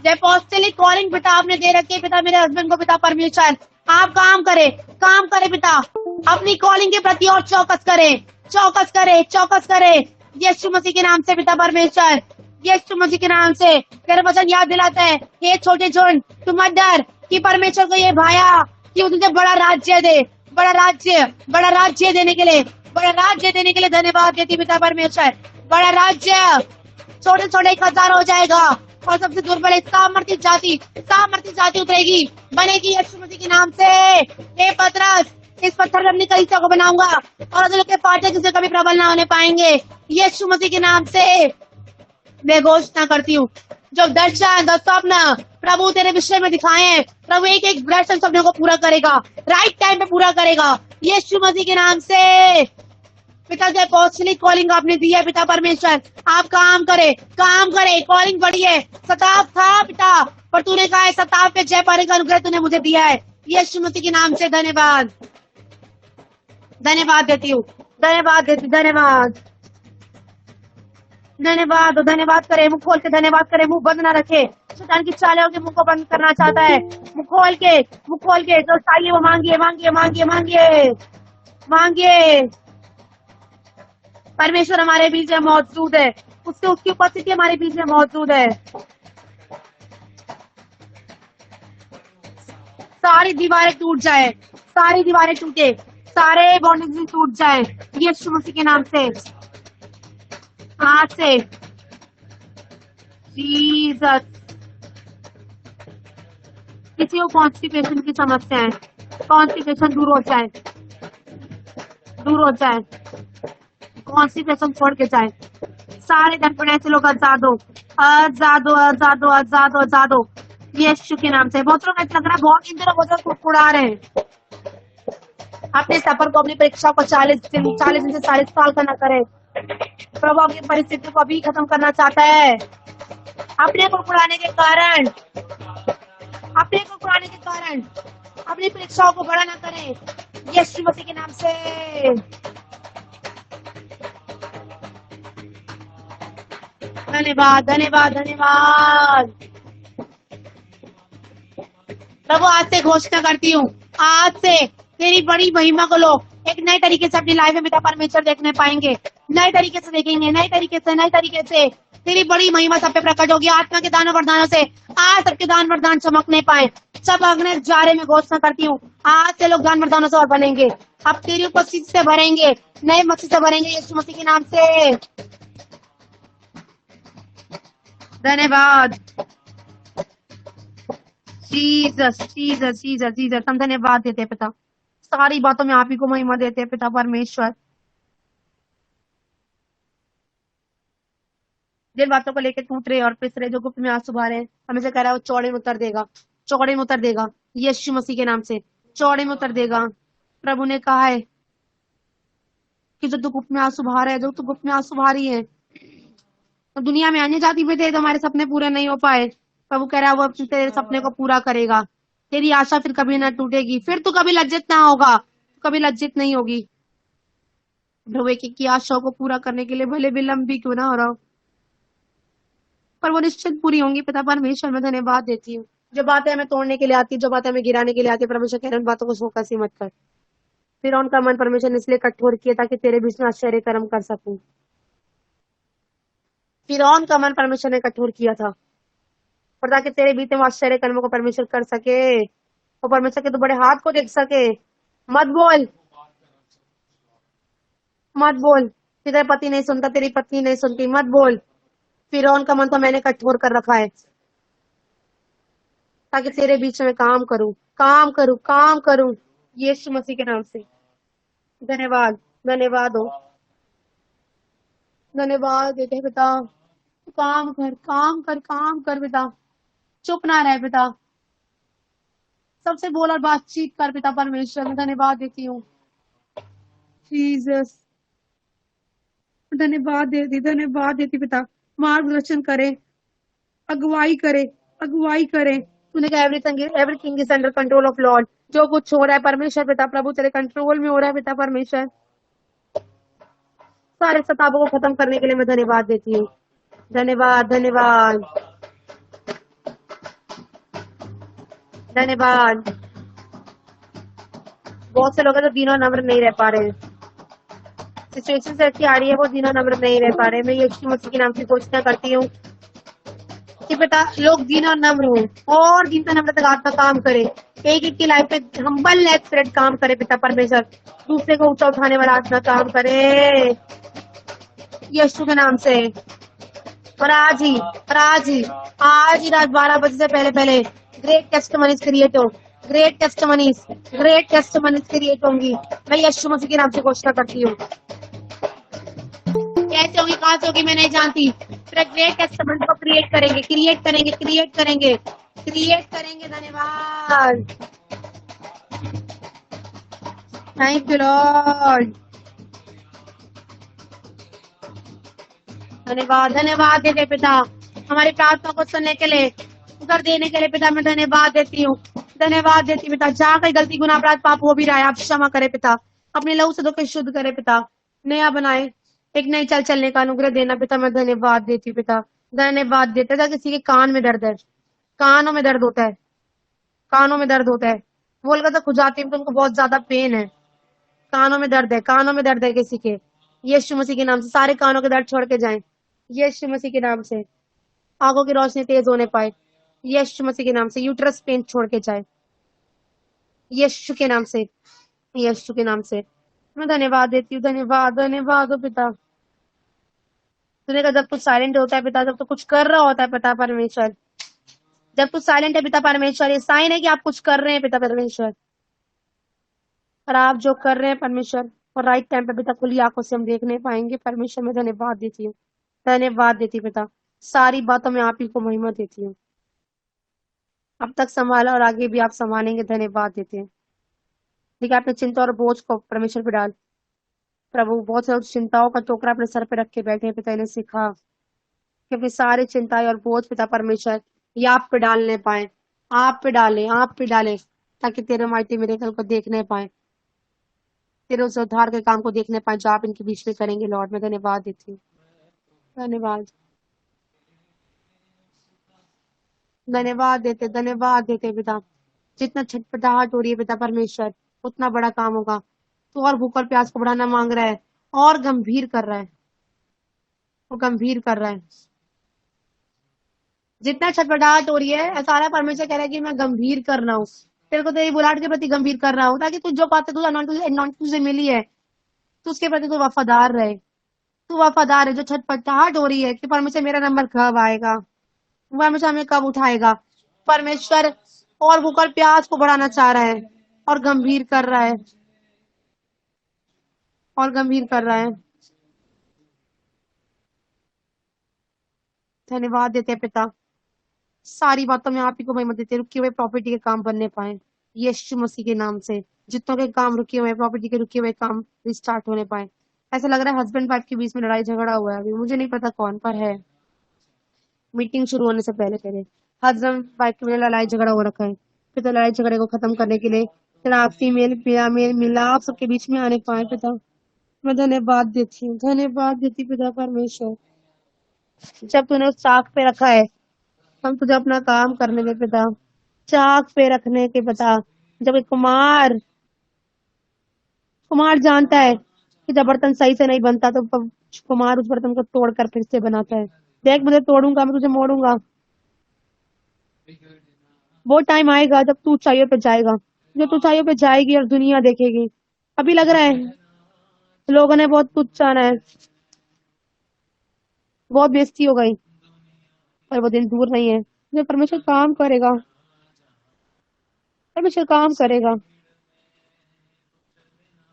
जो अपोस्टलिक कॉलिंग पिता आपने दे रखी है, पिता मेरे हस्बैंड को, पिता परमेश्वर आप काम करे पिता, अपनी कॉलिंग के प्रति और चौकस करे यीशु मसीह के नाम से पिता परमेश्वर, यीशु मसीह के नाम से। तेरा वचन याद दिलाता है, हे छोटे झुंड तू मत डर, कि परमेश्वर को ये भाया कि वो तुझे बड़ा राज्य दे, बड़ा राज्य देने के लिए धन्यवाद देती पिता परमेश्वर। बड़ा राज्य छोटे छोटे 1000 हो जाएगा और सबसे दुर्बल एक सामर्थ्य जाति उतरेगी, बनेगी यीशु मसीह के नाम से। हे पतरस, इस पत्थर में अपनी कलीसिया को बनाऊंगा और अदलों के फाटक से कभी प्रबल ना होने पाएंगे यीशु मसीह के नाम से। मैं घोषणा करती हूँ, जो दर्शन स्वप्न प्रभु तेरे विषय में दिखाए हैं, प्रभु एक एक दर्शन सपने को पूरा करेगा, राइट टाइम पे पूरा करेगा यीशु मसीह के नाम से। पिता जो अपोस्टलिक कॉलिंग आपने दी है पिता परमेश्वर, आप काम करे। कॉलिंग बड़ी है, सताव था पिता, पर तूने कहा है सताव पे जय पाने का अनुग्रह तूने मुझे दिया है यीशु मसीह के नाम से। धन्यवाद देती हूँ, धन्यवाद करे, मुंह खोल के धन्यवाद करे, मुंह बंद ना रखे। शैतान की चालों के मुंह को बंद करना चाहता है, मुंह खोल के जो चाहिए वो मांगिए। परमेश्वर हमारे बीच में मौजूद है, उसकी उपस्थिति हमारे बीच में मौजूद है। सारी दीवारें टूटे, सारे बॉन्डेज टूट जाए यीशु मसीह के नाम से। आज से जीसस, किसी को कॉन्स्टिपेशन की समस्या है, कॉन्स्टिपेशन दूर हो जाए, कॉन्स्टिपेशन छोड़ के जाए। सारे धड़पड़े ऐसे लोग आजाद हो यीशु के नाम से। बहुत लोग ऐसा लग रहा है बहुत इन दिनों बहुत कुड़कुड़ा रहे हैं। अपने सफर को, अपनी परीक्षा को 40 दिन से 40 साल का न करे। प्रभु आपकी परिस्थिति को अभी खत्म करना चाहता है। अपने कुड़कुड़ाने के कारण अपनी परीक्षाओं को बड़ा न करें यीशु मसीह के नाम से। धन्यवाद। प्रभु आज से घोषणा करती हूँ, आज से तेरी बड़ी महिमा को लोग एक नए तरीके से अपनी लाइफ में पिता परमेश्वर देखने पाएंगे, नए तरीके से देखेंगे, नए तरीके से तेरी बड़ी महिमा सब पे प्रकट होगी। आत्मा के दान वरदानों से आज सबके दान वरदान चमकने पाए, चमकने जारे में घोषणा करती हूँ, आज से लोग दान वरदानों से और बनेंगे, अब तेरी उपस्थिति से भरेंगे, नए मसीह से भरेंगे यीशु मसीह के नाम से। धन्यवाद जीसस, हम धन्यवाद देते पिता, सारी बातों में आप ही को महिमा देते पिता परमेश्वर। जिन बातों को लेकर टूट रहे और पिस रहे, जो गुप्त में आंसू बहा रहे हैं, हमें से कह रहा है वो चौड़े में उतर देगा यीशु मसीह के नाम से, चौड़े में उतर देगा। प्रभु ने कहा है कि जो तू गुप्त में आंसू बहा रहा है, जो तू गुप्त में आंसू बहा रही है, तो दुनिया में अन्य जाति में थे तो हमारे सपने पूरे नहीं हो पाए, प्रभु कह रहा है वो तेरे सपने को पूरा करेगा। तेरी आशा फिर कभी ना टूटेगी, फिर तू कभी लज्जित ना होगा, कभी लज्जित नहीं होगी। प्रभु एक की आशाओं को पूरा करने के लिए भले विलंब भी क्यों ना हो रहा हो, पर वो निश्चित पूरी होंगी पिता परमेश्वर। मैं धन्यवाद देती हूँ। जो बातें हमें तोड़ने के लिए आती है, जो बातें हमें गिराने के लिए आती है, परमेश्वर कह रहे उन बातों को फोकस ही मत कर। फिर उनका मन परमेश्वर ने इसलिए कठोर किया ताकि तेरे बीच में आश्चर्य कर्म कर सकूं। फिरौन का मन परमेश्वर ने कठोर किया था, और ताकि तेरे बीच में आश्चर्य कर्मों को परमेश्वर कर सके, और परमेश्वर के तो बड़े हाथ को देख सके। मत बोल कि तेरा पति नहीं सुनता, तेरी पत्नी नहीं सुनती, मत बोल। फिरौन का मन तो मैंने कठोर कर रखा है ताकि तेरे बीच में काम करूं यीशु मसीह के नाम से। धन्यवाद हो, धन्यवाद देते पिता। काम कर पिता, चुप ना रहे पिता, सबसे बोल और बातचीत कर पिता परमेश्वर। मैं धन्यवाद देती हूँ जीसस, धन्यवाद देती पिता। मार्गदर्शन करे, अगुवाई करे, अगुवाई करे। तूने कहा everything is under control of Lord. जो कुछ हो रहा है परमेश्वर पिता प्रभु तेरे कंट्रोल में हो रहा है पिता परमेश्वर। सारे सतावों को खत्म करने के लिए मैं धन्यवाद देती हूँ। धन्यवाद, धन्यवाद, धन्यवाद। बहुत से लोग हैं जो दीन और नम्र नहीं रह पा रहे हैं। सिचुएशन ऐसी आ रही है, वो दीन और नम्र नहीं रह पा रहे। मैं यीशु मसीह के नाम से घोषणा करती हूँ कि बेटा लोग दीन और नम्र हो और दीन और नम्रता का काम करे। एक एक की लाइफ पे हम्बलनेस स्पिरिट काम करे पिता परमेश्वर। दूसरे को ऊंचा उठाने वाला आत्मा काम करे यीशु के नाम से। और आज ही रात 12 बजे से पहले पहले ग्रेट टेस्टिमनीज क्रिएट हो। ग्रेट टेस्टिमनीज क्रिएट होंगी। मैं यीशु मसीह के नाम से घोषणा करती हूँ। कैसे होगी, कहाँ से होगी मैं नहीं जानती। फिर ग्रेट टेस्टिमनी को क्रिएट करेंगे। धन्यवाद, थैंक यू लॉर्ड। धन्यवाद देते पिता हमारी प्रार्थना को सुनने के लिए, उत्तर देने के लिए पिता। मैं धन्यवाद देती हूँ, धन्यवाद देती पिता। जहाँ कहीं गलती गुनाह अपराध पाप हो भी रहा है, आप क्षमा करे पिता। अपने लहू से धो के शुद्ध करे पिता। नया बनाए, एक नई चल चलने का अनुग्रह देना पिता। मैं धन्यवाद देती हूँ पिता, धन्यवाद देते था। किसी के कान में दर्द है, कानों में दर्द होता है, कानों में दर्द होता है, बोल कर तो खुजाती हूँ तो उनको बहुत ज्यादा पेन है। कानों में दर्द है, कानों में दर्द है किसी के। यीशु मसीह के नाम से सारे कानों के दर्द छोड़ के जाएं। यीशु मसीह के नाम से आंखों की रोशनी तेज होने पाए। यीशु मसीह के नाम से यूट्रस पेन छोड़ के जाए। यीशु के नाम से, यीशु के नाम से मैं धन्यवाद देती हूँ। धन्यवाद हो पिता। तूने कहा जब तू साइलेंट होता है पिता, जब तो कुछ कर रहा होता है पिता परमेश्वर। जब तू साइलेंट है पिता परमेश्वर, ये साइन है कि आप कुछ कर रहे हैं पिता परमेश्वर। और आप जो कर रहे हैं परमेश्वर, और राइट टाइम पे पिता खुली आंखों से हम देखने पाएंगे परमेश्वर। मैं धन्यवाद देती हूँ, धन्यवाद देती पिता। सारी बातों में आप ही को महिमा देती हूँ। अब तक संभाला और आगे भी आप संभालेंगे, धन्यवाद देते हैं। देखिए आपने चिंता और बोझ को परमेश्वर पे डाल। प्रभु बहुत सारी चिंताओं का टोकरा अपने सर पे रख के बैठे हैं पिता। ने सिखा कि अपनी सारी चिंताएं और बोझ पिता परमेश्वर ये आप पे डालने पाए। आप पे डाले ताकि तेरे माइटी मिरेकल को देखने पाए, तेरे उस उद्धार के काम को देखने पाए जो आप इनके बीच में करेंगे। लॉर्ड मैं धन्यवाद देती हूँ, धन्यवाद, धन्यवाद देते पिता। जितना छटपटाहट हो रही है पिता परमेश्वर, उतना बड़ा काम होगा। तो और भूख और प्यास को बढ़ाना मांग रहा है और गंभीर कर रहा है, वो गंभीर कर रहा है। जितना छटपटाहट हो रही है, सारा परमेश्वर कह रहा है कि मैं गंभीर कर रहा हूँ। तेरे को तेरी बुलाहट के प्रति गंभीर कर रहा हूँ, ताकि तू जो बातें तुझे मिली है, तो उसके प्रति तू वफादार रहे। तू वफादार है। जो छटपटाहट हो रही है कि परमेश्वर मेरा नंबर कब आएगा, परमेश्वर हमें कब उठाएगा, परमेश्वर और भूख और प्यास को बढ़ाना चाह रहा है और गंभीर कर रहा है, और गंभीर कर रहा है। धन्यवाद देते हैं पिता। सारी बातों में आप ही को महिमा देते हैं। रुके हुए प्रॉपर्टी के काम बनने पाए यीशु मसीह के नाम से। जितनों के काम रुके हुए, प्रॉपर्टी के रुके हुए काम रिस्टार्ट होने पाए। ऐसा लग रहा है हस्बैंड वाइफ के बीच में लड़ाई झगड़ा हुआ है, अभी मुझे नहीं पता कौन पर है। मीटिंग शुरू होने से पहले पहले हस्बैंड वाइफ के में लड़ाई झगड़ा हो रखा है। फिर तो लड़ाई झगड़े को खत्म करने के लिए फिर आप फीमेल मेल मिलाप सबके बीच में आने पाए पिता। मैं धन्यवाद देती हूँ, धन्यवाद देती पिता परमेश्वर। जब तूने उस चाक पे रखा है, हम तुझे अपना काम करने दे पिता। चाक पे रखने के पिता। जब एक कुमार कुमार जानता है कि जब बर्तन सही से नहीं बनता तो कुमार उस बर्तन को तोड़कर फिर से बनाता है। देख मुझे तोड़ूंगा, मैं तुझे मोड़ूंगा। वो टाइम आएगा जब तू ऊंचाइयों पे जाएगा, जब तू ऊंचाइयों पे जाएगी और दुनिया देखेगी। अभी लग रहा है लोगों ने बहुत तुच्छ जाना है, बहुत बेइज्जती हो गई, पर वो दिन दूर नहीं है जब परमेश्वर काम करेगा। परमेश्वर काम करेगा।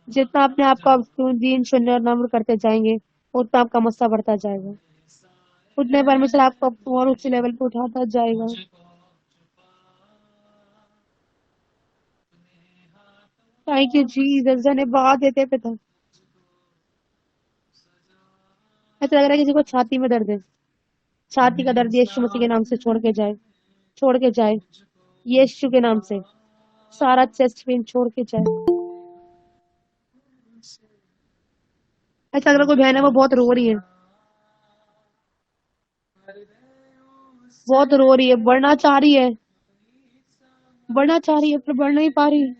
जितना अपने आप का दीन शून्य और नम्र करते जाएंगे, उतना आपका मस्सा बढ़ता जाएगा, उतने परमेश्वर आपको और उच्च लेवल पे उठाता जाएगा। थैंक यू जीसस, धन्यवाद देते पिता। ऐसा लग रहा है किसी को छाती में दर्द है, छाती का दर्द यीशु मसीह के नाम से छोड़ के जाए, छोड़ के जाए यीशु के नाम से, सारा चेस्ट पेन छोड़ के जाए। ऐसा लग रहा है कोई बहन है वो बहुत रो रही है, बहुत रो रही है, बढ़ना चाह रही है, बढ़ना चाह रही है पर बढ़ नहीं पा रही।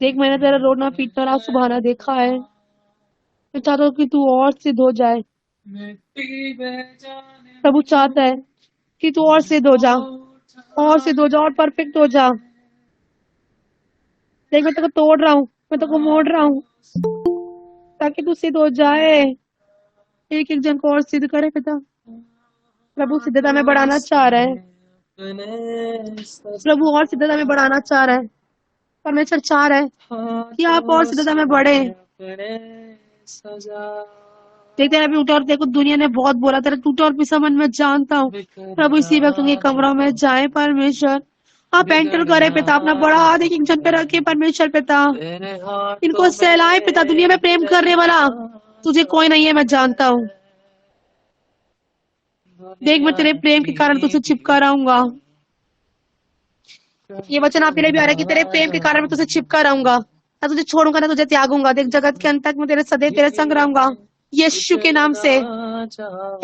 देख मैंने तेरा रोना पीटना और आंसू बहाना देखा है, मैं चाहता हूँ कि तू और सिद्ध हो जाए। प्रभु चाहता है कि तू और सिद्ध हो जा, और सिद्ध हो जा और परफेक्ट हो जा। देख मैं तेको तोड़ रहा हूँ, मैं तेको मोड़ रहा हूँ ताकि तू सिद्ध हो जाए। एक एक जन को और सिद्ध करे पिता। प्रभु सिद्धता में बढ़ाना चाह रहा है, प्रभु और सिद्धता में बढ़ाना चाह रहा है, परमेश्वर चाह रहा है कि आप और सिद्धता में बढ़े। देखते हैं अभी उठा और देखो दुनिया ने बहुत बोला तेरा टूटा और पिसा मन मैं जानता हूँ। प्रभु इसी वक्त उनके कमरों में जाए परमेश्वर, आप एंटर करे पिता, अपना बड़ा हाथ एक एक जन पे रखे परमेश्वर पिता, इनको सहलाए पिता। दुनिया में प्रेम करने वाला तुझे कोई नहीं है मैं जानता हूँ। देख मैं तेरे प्रेम के कारण तुझसे चिपका रहूंगा। ये वचन आपके लिए भी आ रहा है कि तेरे प्रेम के कारण मैं तुझे चिपका रहूंगा, ना तुझे छोड़ूंगा ना तुझे त्यागूंगा। देख जगत के अंत तक मैं तेरे सदैव तेरे संग रहूंगा यीशु के नाम से।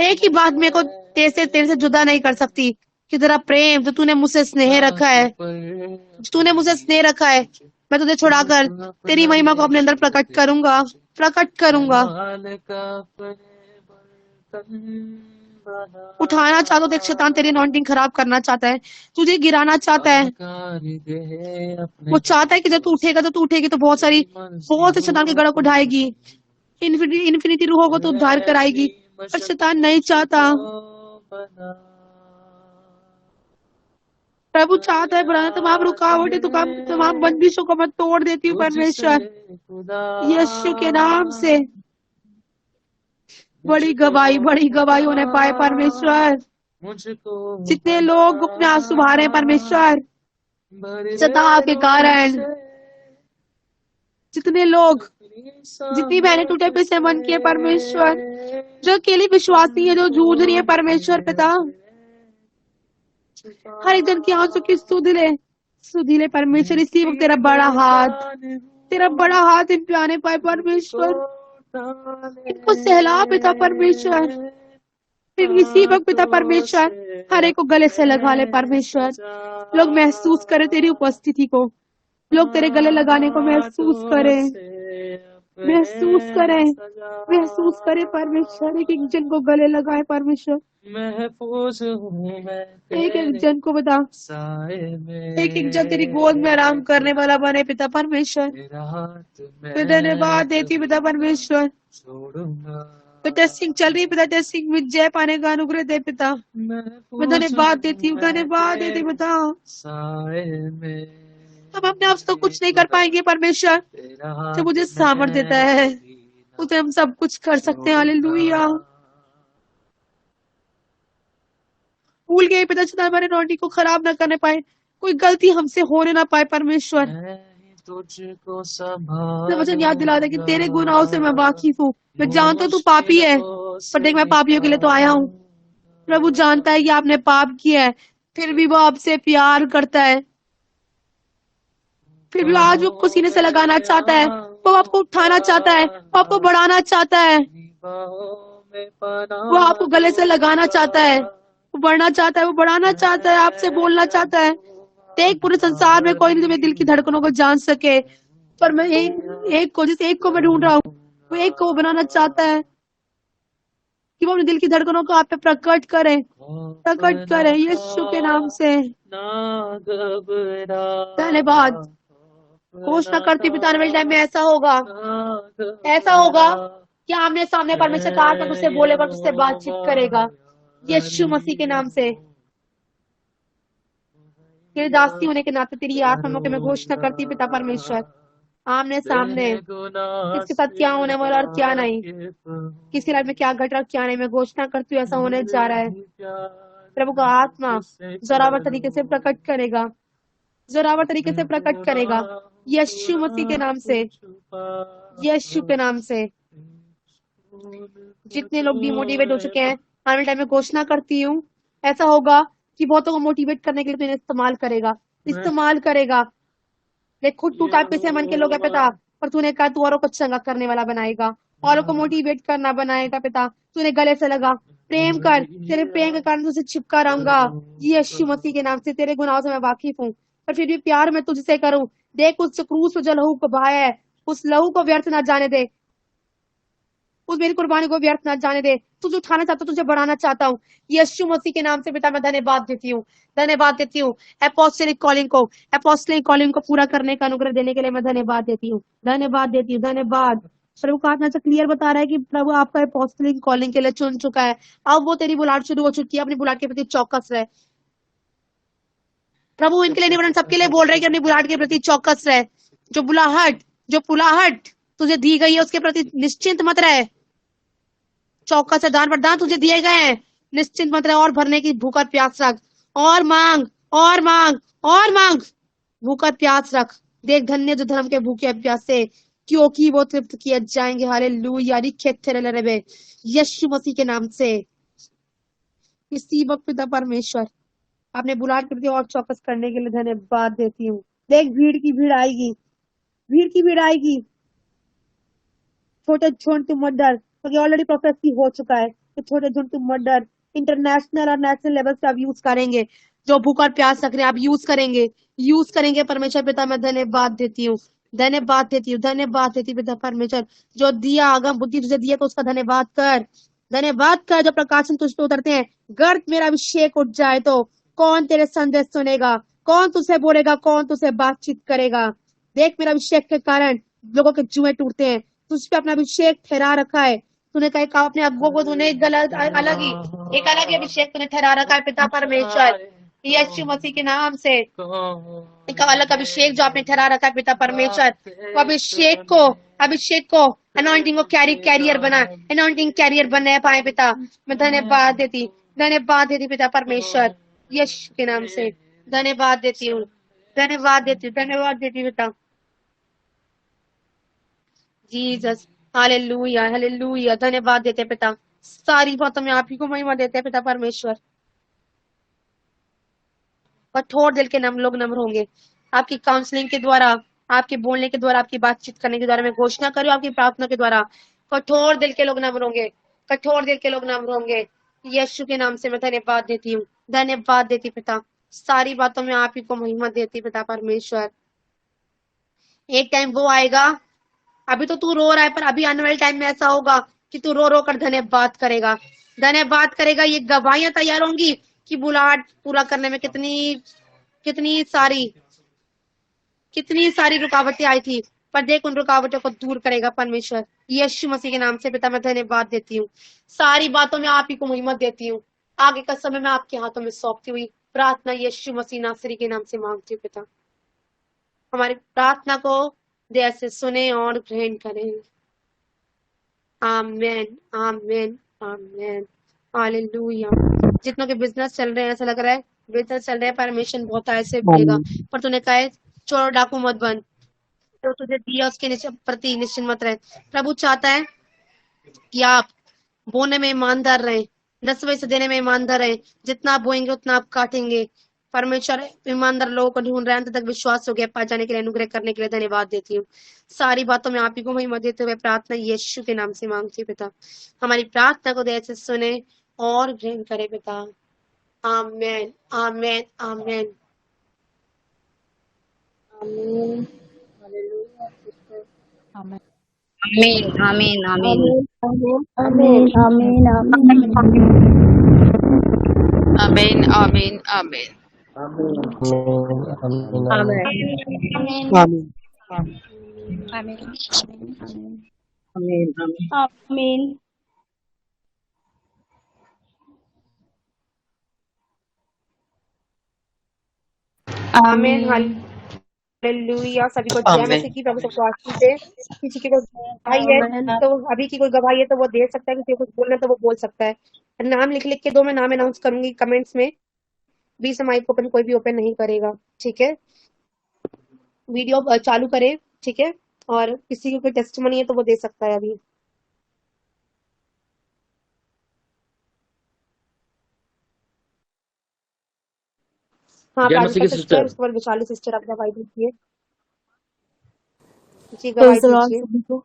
एक ही बात मेरे को तेरे से जुदा नहीं कर सकती कि तेरा प्रेम जो तूने मुझसे स्नेह रखा है, तूने मुझसे स्नेह रखा है, मैं तुझे छुड़ाकर तेरी महिमा को अपने अंदर प्रकट करूंगा, प्रकट करूंगा। उठाना चाहता देख शैतान तेरी अनॉइंटिंग खराब करना चाहता है, तुझे गिराना चाहता है। वो चाहता है कि जब तू उठेगा तो तू उठेगी तो बहुत से शैतान के गढ़ को ढाएगी, इन्फिनिटी रूहों को तो उद्धार कराएगी। पर शैतान नहीं चाहता, प्रभु चाहता है बढ़ाना तमाम रुकावटें, तमाम बंदिशों को मैं तोड़ देती हूँ परमेश्वर यीशु के नाम से। बड़ी गवाही होने पाए परमेश्वर। जितने लोग अपने आंसू बहा रहे हैं परमेश्वर सता के कारण, जितने लोग, जितनी बहनें टूटे पिसे मन की है परमेश्वर, जो अकेली विश्वासी है, जो जूझ रही है परमेश्वर पिता, हर एक जन की आंसू की सुधिले परमेश्वर इसी वक्त तेरा बड़ा हाथ इन पे आने पाए परमेश्वर। इनको सहला पिता परमेश्वर, फिर इसी वक्त पिता परमेश्वर हर एक को गले से लगा ले परमेश्वर। लोग महसूस करे तेरी उपस्थिति को, लोग तेरे गले लगाने को महसूस करे परमेश्वर। एक एक जन को गले लगाए परमेश्वर, एक एक जन को बता, एक एक जन तेरी गोद में आराम करने वाला बने पिता परमेश्वर। मैं धन्यवाद देती पिता परमेश्वर। तो टेस्टिंग चल रही पिता, टेस्टिंग में जय पाने का अनुग्रह दे पिता। मैं धन्यवाद देती हूँ पिता। हम अपने आप से तो कुछ नहीं कर पाएंगे परमेश्वर, जो मुझे सामर्थ देता है उसे हम सब कुछ कर सकते हैं। हालेलुया। भूल गए पिता शैतान हमारे रोटी को खराब ना करने पाए, कोई गलती हमसे होने ना पाए परमेश्वर। वचन याद दिला दे कि तेरे गुनाहों से मैं वाकिफ हूँ। मैं जानता हूँ तू पापी है, पर देख मैं पापियों के लिए तो आया हूँ। प्रभु जानता है कि आपने पाप किया है, फिर भी वो आपसे प्यार करता है, फिर भी आज वो सीने से लगाना चाहता है, वो आपको उठाना चाहता है, वो आपको बढ़ाना चाहता है, वो आपको गले से लगाना चाहता है, वो बढ़ना चाहता है, वो बढ़ाना चाहता है, आपसे बोलना चाहता है। देख पूरे संसार में कोई नहीं तुम्हें दिल की धड़कनों को जान सके, पर मैं एक को मैं ढूंढ रहा हूँ। वो एक को वो बनाना चाहता है कि वो अपने दिल की धड़कनों को आप पे प्रकट करे यीशु के नाम से। धन्यवाद। घोषणा करती पिता ने टाइम में ऐसा होगा कि आमने सामने परमेश्वर का आत्मा तुझसे बोलेगा, तुझसे बातचीत करेगा यीशु मसीह के नाम से। तेरी दासी होने के नाते तेरी आत्मा के मैं घोषणा करती पिता परमेश्वर, आमने सामने किसके साथ क्या होने वाला और क्या नहीं, किसी लाइफ में क्या घट रहा क्या नहीं, मैं घोषणा करती हूँ ऐसा होने जा रहा है। प्रभु का आत्मा जोरावर तरीके से प्रकट करेगा जोरावर तरीके से प्रकट करेगा यीशु मसीह के नाम से, यीशु के नाम से। जितने लोग डिमोटिवेट हो चुके हैं, आने टाइम में घोषणा करती हूँ, ऐसा होगा कि बहुतों को मोटिवेट करने के लिए तुम्हें इस्तेमाल करेगा, इस्तेमाल करेगा। देख खुद टू टाइप से मन के लोग है पिता, पर तूने कहा तू औरों को चंगा करने वाला बनाएगा, औरों को मोटिवेट करना बनाएगा पिता। तूने गले से लगा, प्रेम कर, तेरे प्रेम के कारण तुझसे चिपका रहूंगा यीशु मसीह के नाम से। तेरे गुनाहों से मैं वाकिफ हूँ, पर फिर भी प्यार मैं तुझसे करूं। देख उस क्रूस पे जो लहू को बहाया है, उस लहू को व्यर्थ ना जाने दे, उस मेरी कुर्बानी को व्यर्थ ना जाने दे। तुझे उठाना चाहता हूँ, तुझे बढ़ाना चाहता हूँ यीशु मसीह के नाम से पिता। मैं धन्यवाद देती हूँ, धन्यवाद देती हूँ एपोस्टलिक कॉलिंग को पूरा करने का अनुग्रह देने के लिए मैं धन्यवाद देती हूँ, धन्यवाद देती हूँ, धन्यवाद। प्रभु का आत्मा से क्लियर बता रहा है कि प्रभु आपका एपोस्टलिक कॉलिंग के लिए चुन चुका है। अब वो तेरी बुलाहट शुरू हो चुकी है, अपनी बुलाहट के प्रति चौकस रहे प्रभु। इनके लिए नहीं वरन सबके लिए बोल रहे हैं कि अपनी बुलाहट के प्रति चौकस रहे। जो बुलाहट तुझे दी गई है उसके प्रति निश्चिंत मत रहे, चौकस है। दान वरदान तुझे दिए गए हैं, निश्चिंत मत रहे, और भरने की भूख और प्यास रख, और मांग और मांग और मांग, भूख और प्यास रख। देख धन्य जो धर्म के भूखे और प्यासे, क्योंकि वो तृप्त किए जाएंगे। हालेलुया रे यीशु मसीह के नाम से। इसी वक्त पिता परमेश्वर अपने बुलाहट के प्रति और चौकस करने के लिए धन्यवाद देती हूँ। देख भीड़ की भीड़ आएगी, भीड़ की भीड़ आएगी। छोटे झुंड तुम मत डर, क्योंकि ऑलरेडी प्रोफेसी हो चुका है कि छोटे झुंड तुम मत डर। इंटरनेशनल और नेशनल लेवल पे आप यूज करेंगे, जो भूख और प्यास रख रहे हैं आप यूज करेंगे परमेश्वर पिता। मैं धन्यवाद देती हूँ, धन्यवाद देती हूँ, धन्यवाद देती हूँ पिता परमेश्वर। जो दिया आगम बुद्धि तुझे दिया तो उसका धन्यवाद कर, धन्यवाद कर। जो प्रकाशन तुझ पे उतरते हैं, गर्द मेरा अभिषेक उठ जाए तो कौन तेरे संदेश सुनेगा, कौन तुझसे बोलेगा, कौन तुझसे बातचीत करेगा। देख मेरा अभिषेक के कारण लोगों के जुए टूटते हैं, तुझ पे अपना अभिषेक ठहरा रखा है। तूने कहा अपने अगुओं को, तूने एक अलग ही अभिषेक तूने ठहरा रखा है पिता परमेश्वर यीशु मसीह के नाम से। एक अलग अभिषेक जो आपने ठहरा रखा है पिता परमेश्वर, वो अभिषेक को अनॉइंटिंग को कैरियर बना, अनॉइंटिंग कैरियर बनने पाए पिता। मैं धन्यवाद देती पिता परमेश्वर यीशु के नाम से। धन्यवाद देती हूँ, धन्यवाद देती हूँ, धन्यवाद देती हूँ पिता जीसस। हालेलुया हालेलुया, धन्यवाद देते पिता। सारी बातों में आप ही को महिमा देते हैं पिता परमेश्वर। कठोर दिल के लोग नम्र होंगे आपकी काउंसलिंग के द्वारा, आपके बोलने के द्वारा, आपकी बातचीत करने के द्वारा। मैं घोषणा करूँ आपकी प्रार्थना के द्वारा, कठोर दिल के लोग नम्र होंगे, कठोर दिल के लोग नम्र होंगे यीशु के नाम से। मैं धन्यवाद देती हूँ, धन्यवाद देती पिता। सारी बातों में आप ही को महिमा देती पिता परमेश्वर। एक टाइम वो आएगा, अभी तो तू रो रहा है, पर अभी आने वाले टाइम में ऐसा होगा कि तू रो रो कर धन्यवाद करेगा, धन्यवाद करेगा। ये गवाहियां तैयार होंगी कि बुलाहट पूरा करने में कितनी सारी रुकावटें आई थी, पर देख उन रुकावटों को दूर करेगा परमेश्वर यीशु मसीह के नाम से। पिता मैं धन्यवाद देती हूँ, सारी बातों में आप ही को मुहिम्मत देती हूँ। आगे का समय मैं आपके हाथों में सौंपती हुई प्रार्थना यीशु मसीह नासरी के नाम से मांगती हूँ पिता। हमारी प्रार्थना को दया से सुने और ग्रहण करें। आमेन आमेन आमेन हालेलुया। जितनों के बिजनेस चल रहे हैं, ऐसा लग रहा है बिजनेस चल रहे हैं, परमिशन बहुत ऐसे मिलेगा, पर तूने कहा है चोर डाकू मत बन, तो तुझे दिया उसके प्रति निश्चिंत मत रहे। प्रभु चाहता है कि आप बोने में ईमानदार रहें, 10वें से देने में ईमानदार रहें। जितना आप बोएंगे उतना आप काटेंगे। परमेश्वर ईमानदार लोगों को ढूंढ रहे हैं, अंत तक विश्वास हो गया पा जाने के लिए, अनुग्रह करने के लिए धन्यवाद देती हूँ। सारी बातों में आप ही को महिमा देते हुए प्रार्थना यीशु के नाम से मांगती हूँ पिता। हमारी प्रार्थना को दया से सुने और ग्रहण करे पिता। आमेन आमेन आमेन आमेन हालेलुया। आमीन आमीन आमीन आमेन आमेन आमेन आमीन आमीन आमीन आमीन आमेन हालेलुया। सभी को जय मसीह की। प्रभु सबको आशीष दे। किसी की कोई गवाही है तो अभी की कोई गवाही है तो वो दे सकता है, किसी को कुछ बोलना है तो वो बोल सकता है। नाम लिख लिख के दो, मैं नाम अनाउंस करूंगी कमेंट्स में। बीच में माइक ओपन कोई भी ओपन नहीं करेगा, ठीक है। वीडियो चालू करें, ठीक है। और किसी की कोई टेस्टिमनी है तो वो दे सकता है अभी। हाँ, जय प्रांजल मसीह की सिस्टर, सिस्टर। उसके बाद विशाली सिस्टर, आप गवाही दीजिए जी, गवाही प्रेज द लॉर्ड दीजिए। सभी को।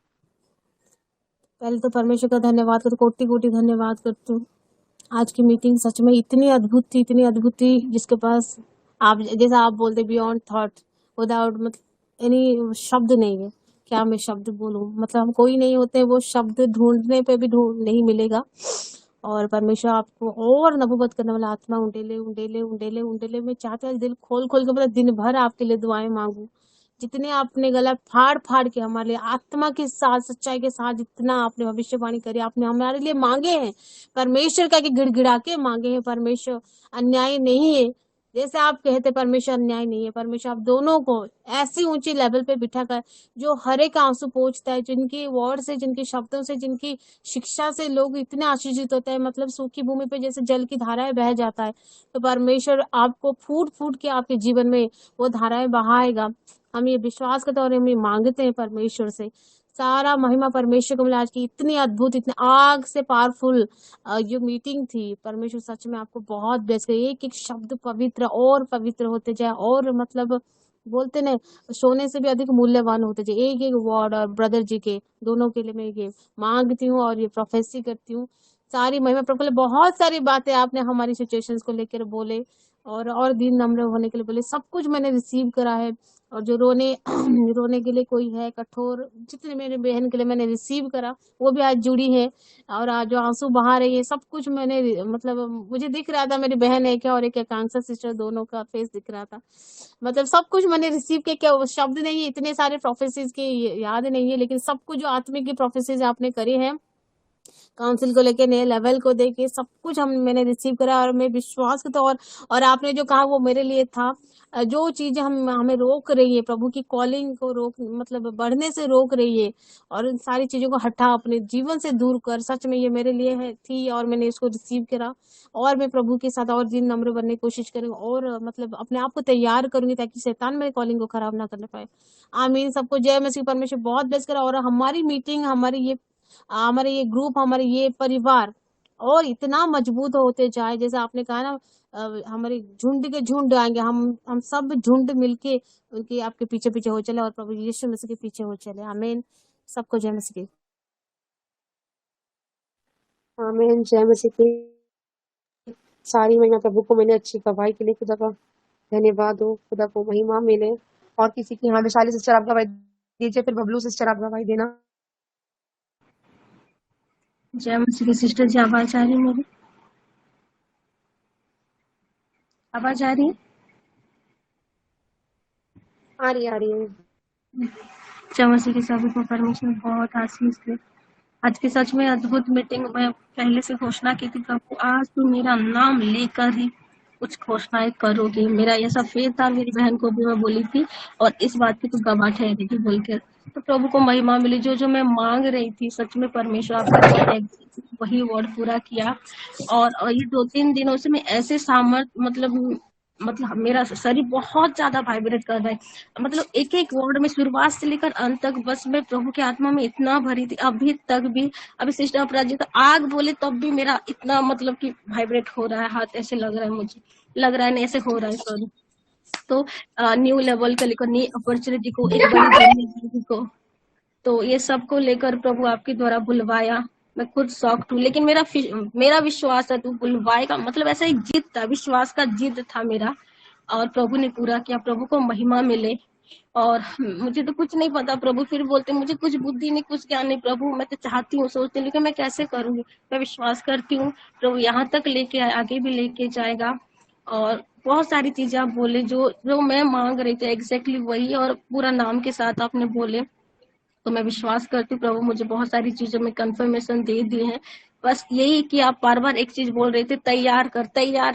पहले तो परमेश्वर का धन्यवाद करती, कोटि कोटि धन्यवाद करती हूँ। आज की मीटिंग सच में इतनी अद्भुत थी, इतनी अद्भुत थी, जिसके पास आप जैसा आप बोलते बियॉन्ड थॉट, विदाउट मतलब एनी शब्द नहीं है। क्या मैं शब्द बोलूं, मतलब हम कोई नहीं होते, वो शब्द ढूंढने पे भी ढूंढ नहीं मिलेगा। और परमेश्वर आपको और नबूवत करने वाला आत्मा उंडेले उंडेले उंडेले उंडेले में चाहते हैं, दिल खोल खोल के मतलब दिन भर आपके लिए दुआएं मांगू। जितने आपने गला फाड़ फाड़ के हमारे लिए आत्मा के साथ, सच्चाई के साथ, जितना आपने भविष्यवाणी करी, आपने हमारे लिए मांगे हैं, परमेश्वर का गिड़गिड़ा के मांगे हैं। परमेश्वर अन्याय नहीं है, जैसे आप कहते परमेश्वर अन्याय नहीं है। परमेश्वर आप दोनों को ऐसी ऊंची लेवल पे बिठा कर, जो हर एक आंसू पोंछता है, जिनकी वर्ड से, जिनके शब्दों से, जिनकी शिक्षा से लोग इतने आशीषित होते हैं, मतलब सूखी भूमि पे जैसे जल की धाराएं बह जाता है, तो परमेश्वर आपको फूट फूट के आपके जीवन में वो धाराएं बहाएगा। हम ये विश्वास करते हैं और हम ये मांगते हैं परमेश्वर से। सारा महिमा परमेश्वर को मिला। आज की इतनी अद्भुत, इतनी आग से पावरफुल जो मीटिंग थी, परमेश्वर सच में आपको बहुत ब्लेस करे। एक एक शब्द पवित्र और पवित्र होते जाए, और मतलब बोलते ना, सोने से भी अधिक मूल्यवान होते जाए। एक एक वर्ड, और ब्रदर जी के दोनों के लिए मैं ये मांगती हूँ और ये प्रोफेसी करती हूँ। सारी महिमा प्रभु। बहुत सारी बातें आपने हमारी सिचुएशंस को लेकर बोले, और दिन नम्र होने के लिए बोले, सब कुछ मैंने रिसीव करा है। और जो रोने रोने के लिए कोई है कठोर, जितने मेरे बहन के लिए मैंने रिसीव करा, वो भी आज जुड़ी है। और आज जो आंसू बहा रही है, सब कुछ मैंने मतलब मुझे दिख रहा था, मेरी बहन है क्या और एक आकांक्षा सिस्टर, दोनों का फेस दिख रहा था। मतलब सब कुछ मैंने रिसीव किया। क्या वो शब्द नहीं है, इतने सारे प्रोफेसीज के याद नहीं है, लेकिन सब कुछ जो आत्मिक की प्रोफेसीज आपने करे हैं, काउंसिल को लेके, नए लेवल को देके, सब कुछ मैंने रिसीव करा। और मैं विश्वास करता हूँ, और आपने जो कहा वो मेरे लिए था। जो चीजें हमें रोक रही है, प्रभु की कॉलिंग को रोक, मतलब बढ़ने से रोक रही है, और इन सारी चीजों को हटा अपने जीवन से दूर कर, सच में ये मेरे लिए थी, और मैंने इसको रिसीव करा। और मैं प्रभु के साथ और दिन नम्र बनने की कोशिश करूंगी, और मतलब अपने आप को तैयार करूंगी, ताकि शैतान मेरे कॉलिंग को खराब ना करने पाए। आमीन। सबको जय मसीह। परमेश्वर बहुत बेस्ट करा। और हमारी मीटिंग, हमारे ये ग्रुप, हमारे ये परिवार और इतना मजबूत होते जाए, जैसे आपने कहा ना, हमारे झुंड के झुंड आएंगे, हम सब झुंड मिलके उनके आपके पीछे पीछे हो चले, और प्रभु यीशु मसीह के पीछे हो चले। आमीन। सबको जय मसीह की। आमीन। जय मसीह की। सारी महिमा प्रभु को मिले, अच्छी गवाही के लिए खुदा का धन्यवाद हो, खुदा को महिमा मिले। और किसी की, हाँ, विशाली सिस्टर आप गवाही दीजिए, फिर बबलू सिस्टर आप गवाही देना। जय मसीह की सिस्टर जी, आवाज आ रही है मेरी? आवाज आ रही है? आ रही है। जय मसीह की सभी को परमेश्वर बहुत आशीष दे। आज की सच में अद्भुत मीटिंग में पहले से घोषणा की थी, प्रभु आज तू मेरा नाम लेकर ही कुछ घोषणाएं करोगे। मेरा ऐसा फेथ था, मेरी बहन को भी मैं बोली थी, और इस बात की तो गवाह ठहरेगी बोलकर। तो प्रभु को महिमा मिली। जो जो मैं मांग रही थी, सच में परमेश्वर आपने वही वर्ड पूरा किया। और ये 2-3 दिनों से मैं ऐसे सामर्थ, मतलब मेरा शरीर बहुत ज्यादा वाइब्रेट कर रहा है। मतलब एक एक वर्ड में शुरुआत से लेकर अंत तक बस मैं प्रभु की आत्मा में इतना भरी थी। अभी तक भी, अभी सिस्टर अपराजिता आग बोले तब भी मेरा इतना मतलब कि वाइब्रेट हो रहा है, हाथ ऐसे लग रहा है, मुझे लग रहा है नहीं, ऐसे हो रहा है, सॉरी। तो न्यू लेवल का लेकर, नई अपॉर्चुनिटी को, एक बड़ी जिम्मेदारी को, तो ये सबको लेकर प्रभु आपके द्वारा बुलवाया। मैं खुद शॉक्ड हूँ, लेकिन मेरा विश्वास है तू बुलवाएगा। मतलब ऐसा एक जिद था, विश्वास का जिद था मेरा, और प्रभु ने पूरा किया। प्रभु को महिमा मिले। और मुझे तो कुछ नहीं पता, प्रभु फिर बोलते मुझे कुछ बुद्धि नहीं, कुछ ज्ञान नहीं। प्रभु मैं तो चाहती हूँ, सोचती हूँ, लेकिन मैं कैसे करूंगी। मैं विश्वास करती हूँ प्रभु यहाँ तक लेके आए, आगे भी लेके जाएगा। और बहुत सारी चीजें आप बोले, जो जो मैं मांग रही थी एग्जैक्टली वही, और पूरा नाम के साथ आपने बोले। तो मैं विश्वास करती हूँ प्रभु मुझे बहुत सारी चीजों में कंफर्मेशन दे दिए हैं। बस यही कि आप बार बार एक चीज बोल रहे थे, तैयार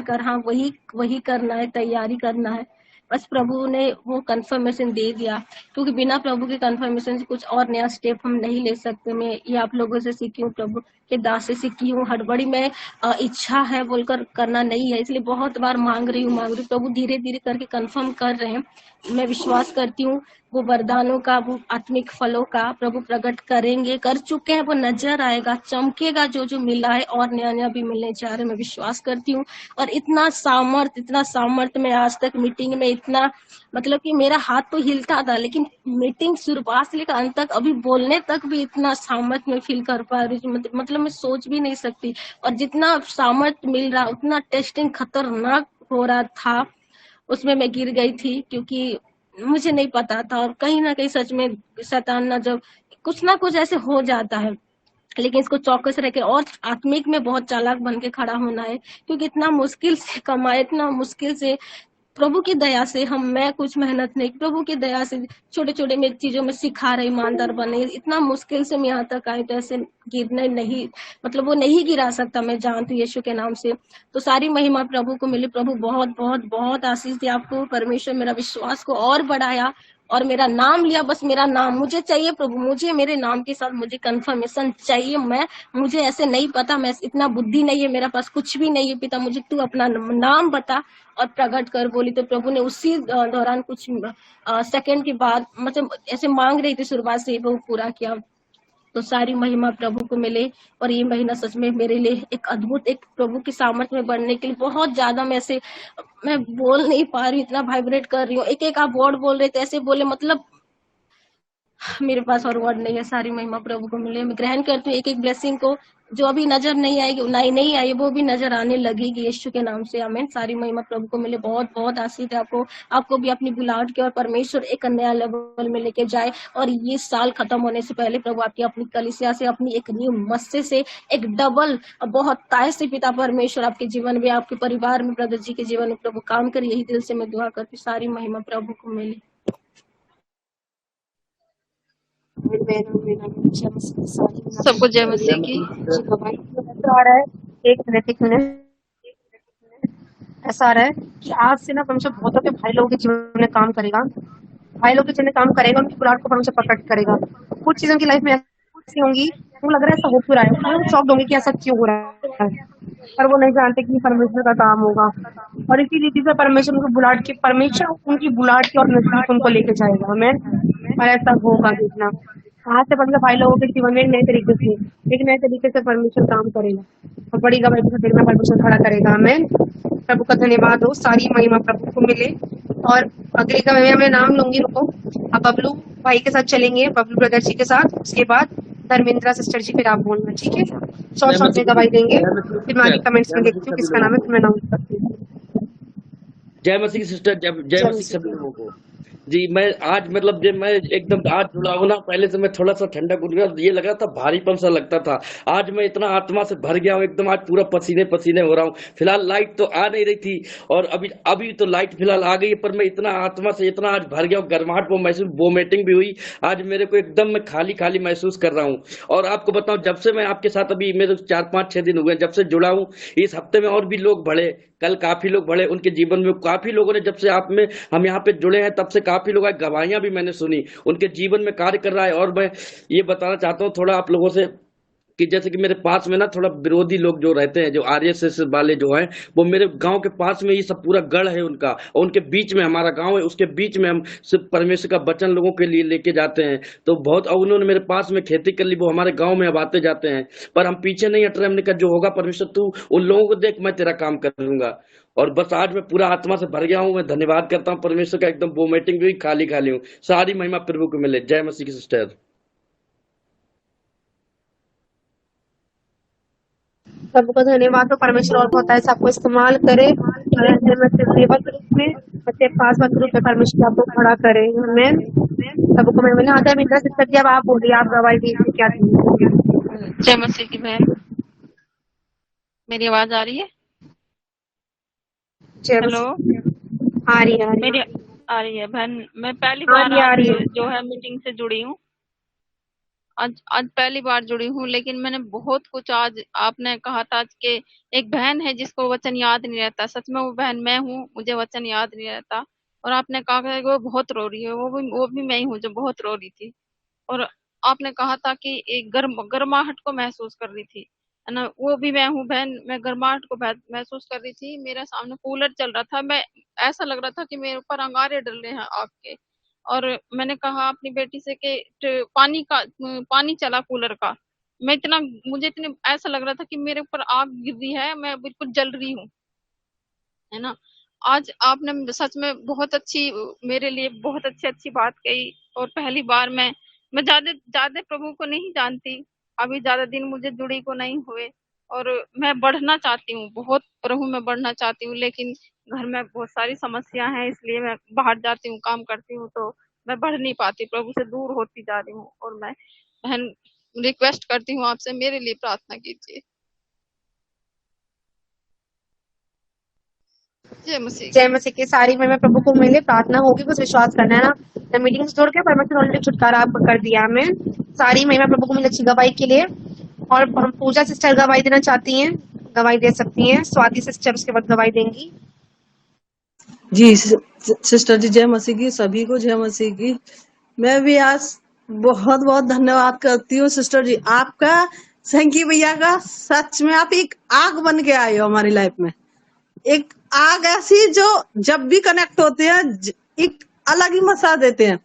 कर। हाँ, वही करना है, तैयारी करना है। बस प्रभु ने वो कंफर्मेशन दे दिया, क्योंकि बिना प्रभु के कंफर्मेशन से कुछ और नया स्टेप हम नहीं ले सकते। मैं ये आप लोगों से सीखी हूँ, प्रभु के दास से सीखी हूँ। हड़बड़ी में इच्छा है बोलकर करना नहीं है, इसलिए बहुत बार मांग रही हूँ। प्रभु धीरे धीरे करके कंफर्म कर रहे हैं। मैं विश्वास करती हूँ वो वरदानों का, वो आत्मिक फलों का प्रभु प्रकट करेंगे, कर चुके हैं, वो नजर आएगा, चमकेगा जो जो मिला है, और नया नया भी मिलने जा रहा है, मैं विश्वास करती हूँ। और इतना सामर्थ मैं आज तक मीटिंग में इतना, मतलब कि मेरा हाथ तो हिलता था, लेकिन मीटिंग शुरुआत से लेकर अंत तक, अभी बोलने तक भी इतना सामर्थ में फील कर पा रही हूँ, मतलब मैं सोच भी नहीं सकती। और जितना सामर्थ मिल रहा, उतना टेस्टिंग खतरनाक हो रहा था, उसमें मैं गिर गई थी, क्योंकि मुझे नहीं पता था। और कहीं ना कहीं सच में शैतान ना, जब कुछ ना कुछ ऐसे हो जाता है, लेकिन इसको चौकस रह के और आत्मिक में बहुत चालाक बन के खड़ा होना है, क्योंकि इतना मुश्किल से कमाए, इतना मुश्किल से, प्रभु की दया से, मैं कुछ मेहनत नहीं, प्रभु की दया से छोटे छोटे में चीजों में सिखा रहे, ईमानदार बने, इतना मुश्किल से मैं यहाँ तक आई, तो ऐसे गिरने नहीं, मतलब वो नहीं गिरा सकता, मैं जानती हूँ यीशु के नाम से। तो सारी महिमा प्रभु को मिली। प्रभु बहुत बहुत बहुत आशीष दिया आपको, परमेश्वर मेरा विश्वास को और बढ़ाया, और मेरा नाम लिया, बस मेरा नाम मुझे चाहिए प्रभु, मुझे मेरे नाम के साथ मुझे कंफर्मेशन चाहिए। मुझे ऐसे नहीं पता, मैं इतना बुद्धि नहीं है मेरा पास, कुछ भी नहीं है पिता, मुझे तू अपना नाम बता और प्रकट कर, बोली। तो प्रभु ने उसी दौरान कुछ सेकंड के बाद, मतलब ऐसे मांग रही थी शुरुआत से, वो पूरा किया। तो सारी महिमा प्रभु को मिले। और ये महीना सच में मेरे लिए एक अद्भुत, एक प्रभु की सामर्थ्य में बढ़ने के लिए बहुत ज्यादा, मैं बोल नहीं पा रही हूँ, इतना वाइब्रेट कर रही हूँ, एक एक आप वर्ड बोल रहे थे, ऐसे बोले, मतलब मेरे पास और वर्ड नहीं है। सारी महिमा प्रभु को मिले। मैं ग्रहण करती हूँ एक एक ब्लेसिंग को, जो अभी नजर नहीं आएगी, नहीं आई, वो भी नजर आने लगेगी यीशु के नाम से, आमीन। सारी महिमा प्रभु को मिले। बहुत बहुत आशीष है आपको भी अपनी बुलाहट के, और परमेश्वर एक नया लेवल में लेके जाए। और ये साल खत्म होने से पहले प्रभु आपकी अपनी कलीसिया से, अपनी एक न्यू मस्से से, एक डबल बहुत ताय से पिता परमेश्वर आपके जीवन में, आपके परिवार में, ब्रदर जी के जीवन में प्रभु काम कर, यही दिल से मैं दुआ करती हूँ। सारी महिमा प्रभु को मिले। सबको जय मसीह की। ऐसा आ रहा है, एक मिनट, ऐसा आ रहा है कि आज से ना परमेश्वर बहुतों के भाई लोगों के जीवन में काम करेगा, भाई लोग के जीवन में काम करेगा, उनकी बुलाहट को परमेश्वर प्रकट करेगा। कुछ चीजों की लाइफ में ऐसी होंगी, उनको लग रहा है ऐसा हो क्यों रहा है, वो शॉक्ड होंगे कि ऐसा क्यों हो रहा है, पर वो नहीं जानते कि परमेश्वर का काम होगा। और इसी रीति से परमेश्वर उनकी बुलाहट की और नजदीक उनको लेके जाएगा। मैं और ऐसा होगा कितना आज से परमेश्वर भाई लोगों के जीवन में एक नए तरीके से परमेश्वर काम करेगा, और बड़ी गवाही के साथ परमेश्वर खड़ा करेगा। मैं प्रभु का धन्यवाद हो, सारी महिमा प्रभु को मिले। और अगली गवाही मैं नाम लूंगी, रुको, अब बबलू भाई के साथ चलेंगे, बबलू ब्रदर जी के साथ, उसके बाद धर्मेंद्रा सिस्टर जी, फिर आप बोलना, ठीक है? शॉर्ट में गवाही देंगे, फिर मैं आगे कमेंट्स में देखती हूँ किसका नाम है, फिर मैं अनाउंस करती हूँ। जय मसीह सिस्टर, जय मसीह सभी लोगों को। जी, मैं आज मतलब जब मैं एकदम आज जुड़ा हूँ ना, पहले से मैं थोड़ा सा ठंडा उठ गया, ये लगा था भारीपन सा लगता था। आज मैं इतना आत्मा से भर गया हूँ एकदम, आज पूरा पसीने पसीने हो रहा हूँ। फिलहाल लाइट तो आ नहीं रही थी, और अभी तो लाइट फिलहाल आ गई है, पर मैं इतना आत्मा से इतना आज भर गया हूँ, गर्माहट वो महसूस, वोमिटिंग भी हुई। आज मेरे को एकदम मैं खाली खाली महसूस कर रहा हूँ। और आपको बताऊं, जब से मैं आपके साथ, अभी मेरे 4-5-6 दिन हुए जब से जुड़ा हूँ, इस हफ्ते में और भी लोग बढ़े, कल काफी लोग बढ़े, उनके जीवन में काफी लोगों ने, जब से हम यहाँ पे जुड़े हैं तब से काफी लोग, गवाहियां भी मैंने सुनी, उनके जीवन में कार्य कर रहा है। और मैं ये बताना चाहता हूँ थोड़ा आप लोगों से, कि जैसे कि मेरे पास में ना थोड़ा विरोधी लोग जो रहते हैं, जो आरएसएस वाले जो हैं, वो मेरे गांव के पास में ये सब पूरा गढ़ है उनका, और उनके बीच में हमारा गांव है, उसके बीच में हम सिर्फ परमेश्वर का वचन लोगों के लिए लेके जाते हैं। तो बहुत, और उन्होंने मेरे पास में खेती कर ली, वो हमारे गाँव में अब आते जाते हैं, पर हम पीछे नहीं हट रहे। हमने कहा जो होगा परमेश्वर तू उन लोगों को देख, मैं तेरा काम करूंगा। और बस आज मैं पूरा आत्मा से भर गया हूँ। मैं धन्यवाद करता हूँ परमेश्वर का, एकदम वोमिटिंग भी, खाली खाली हूँ। सारी महिमा प्रभु को मिले। जय मसीह की सिस्टर। प्रभु का धन्यवाद हो, परमेश्वर और बहुत ऐसा आपको इस्तेमाल करे, सेवक रूप में, पास रूप में परमेश्वर आपको खड़ा करे। मैं प्रभु को मैं बोला, आधा मिनट सिस्टर जी, अब आप बोलिए, आप गवाही दीजिए क्या थी। जय मसीह की बहन, मेरी आवाज आ रही है? हेलो, आ रही है मेरी आ रही है बहन। मैं पहली बार आज जो है मीटिंग से जुड़ी हूँ, आज पहली बार जुड़ी हूँ, लेकिन मैंने बहुत कुछ, आज आपने कहा था कि एक बहन है जिसको वचन याद नहीं रहता, सच में वो बहन मैं हूँ, मुझे वचन याद नहीं रहता। और आपने कहा कि वो बहुत रो रही है, वो भी मैं ही हूँ जो बहुत रो रही थी। और आपने कहा था कि एक गर्माहट को महसूस कर रही थी, है ना, वो भी मैं हूँ बहन। मैं गर्माहट को महसूस कर रही थी। मेरे सामने कूलर चल रहा था, मैं, ऐसा लग रहा था कि मेरे ऊपर अंगारे डल रहे हैं आग के। और मैंने कहा अपनी बेटी से कि पानी चला कूलर का। मुझे इतने ऐसा लग रहा था कि मेरे ऊपर आग गिर रही है, मैं बिल्कुल जल रही हूँ, है ना। आज आपने सच में बहुत अच्छी, मेरे लिए बहुत अच्छी बात कही। और पहली बार मैं ज्यादा ज्यादा प्रभु को नहीं जानती, अभी ज्यादा दिन मुझे जुड़ी को नहीं हुए, और मैं बढ़ना चाहती हूँ, बहुत प्रभु में बढ़ना चाहती हूँ, लेकिन घर में बहुत सारी समस्या हैं, इसलिए मैं बाहर जाती हूँ, काम करती हूँ, तो मैं बढ़ नहीं पाती, प्रभु से दूर होती जा रही हूँ। और मैं बहन रिक्वेस्ट करती हूँ आपसे, मेरे लिए प्रार्थना कीजिए। जय मसीह। जय मसीह की। सारी महिमा प्रभु को मिले, प्रार्थना होगी, बस विश्वास करना है ना। मीटिंग से जोड़ के परमेश्वर ऑलरेडी छुटकारा आपको कर दिया हमें। सारी महिमा प्रभु को मिले अच्छी गवाही के लिए। और हम पूजा सिस्टर गवाही देना चाहती हैं, गवाही दे सकती हैं। स्वाति सिस्टर उसके बाद गवाही देंगी। जी सिस्टर जी, जय मसीह की, सभी को जय मसीह की। मैं भी आज बहुत बहुत धन्यवाद करती हूँ सिस्टर जी आपका, सैंकी भैया का। सच में आप एक आग बन के आए हो हमारी लाइफ में, एक आग ऐसी जो जब भी कनेक्ट होते हैं एक अलग ही मजा देते हैं।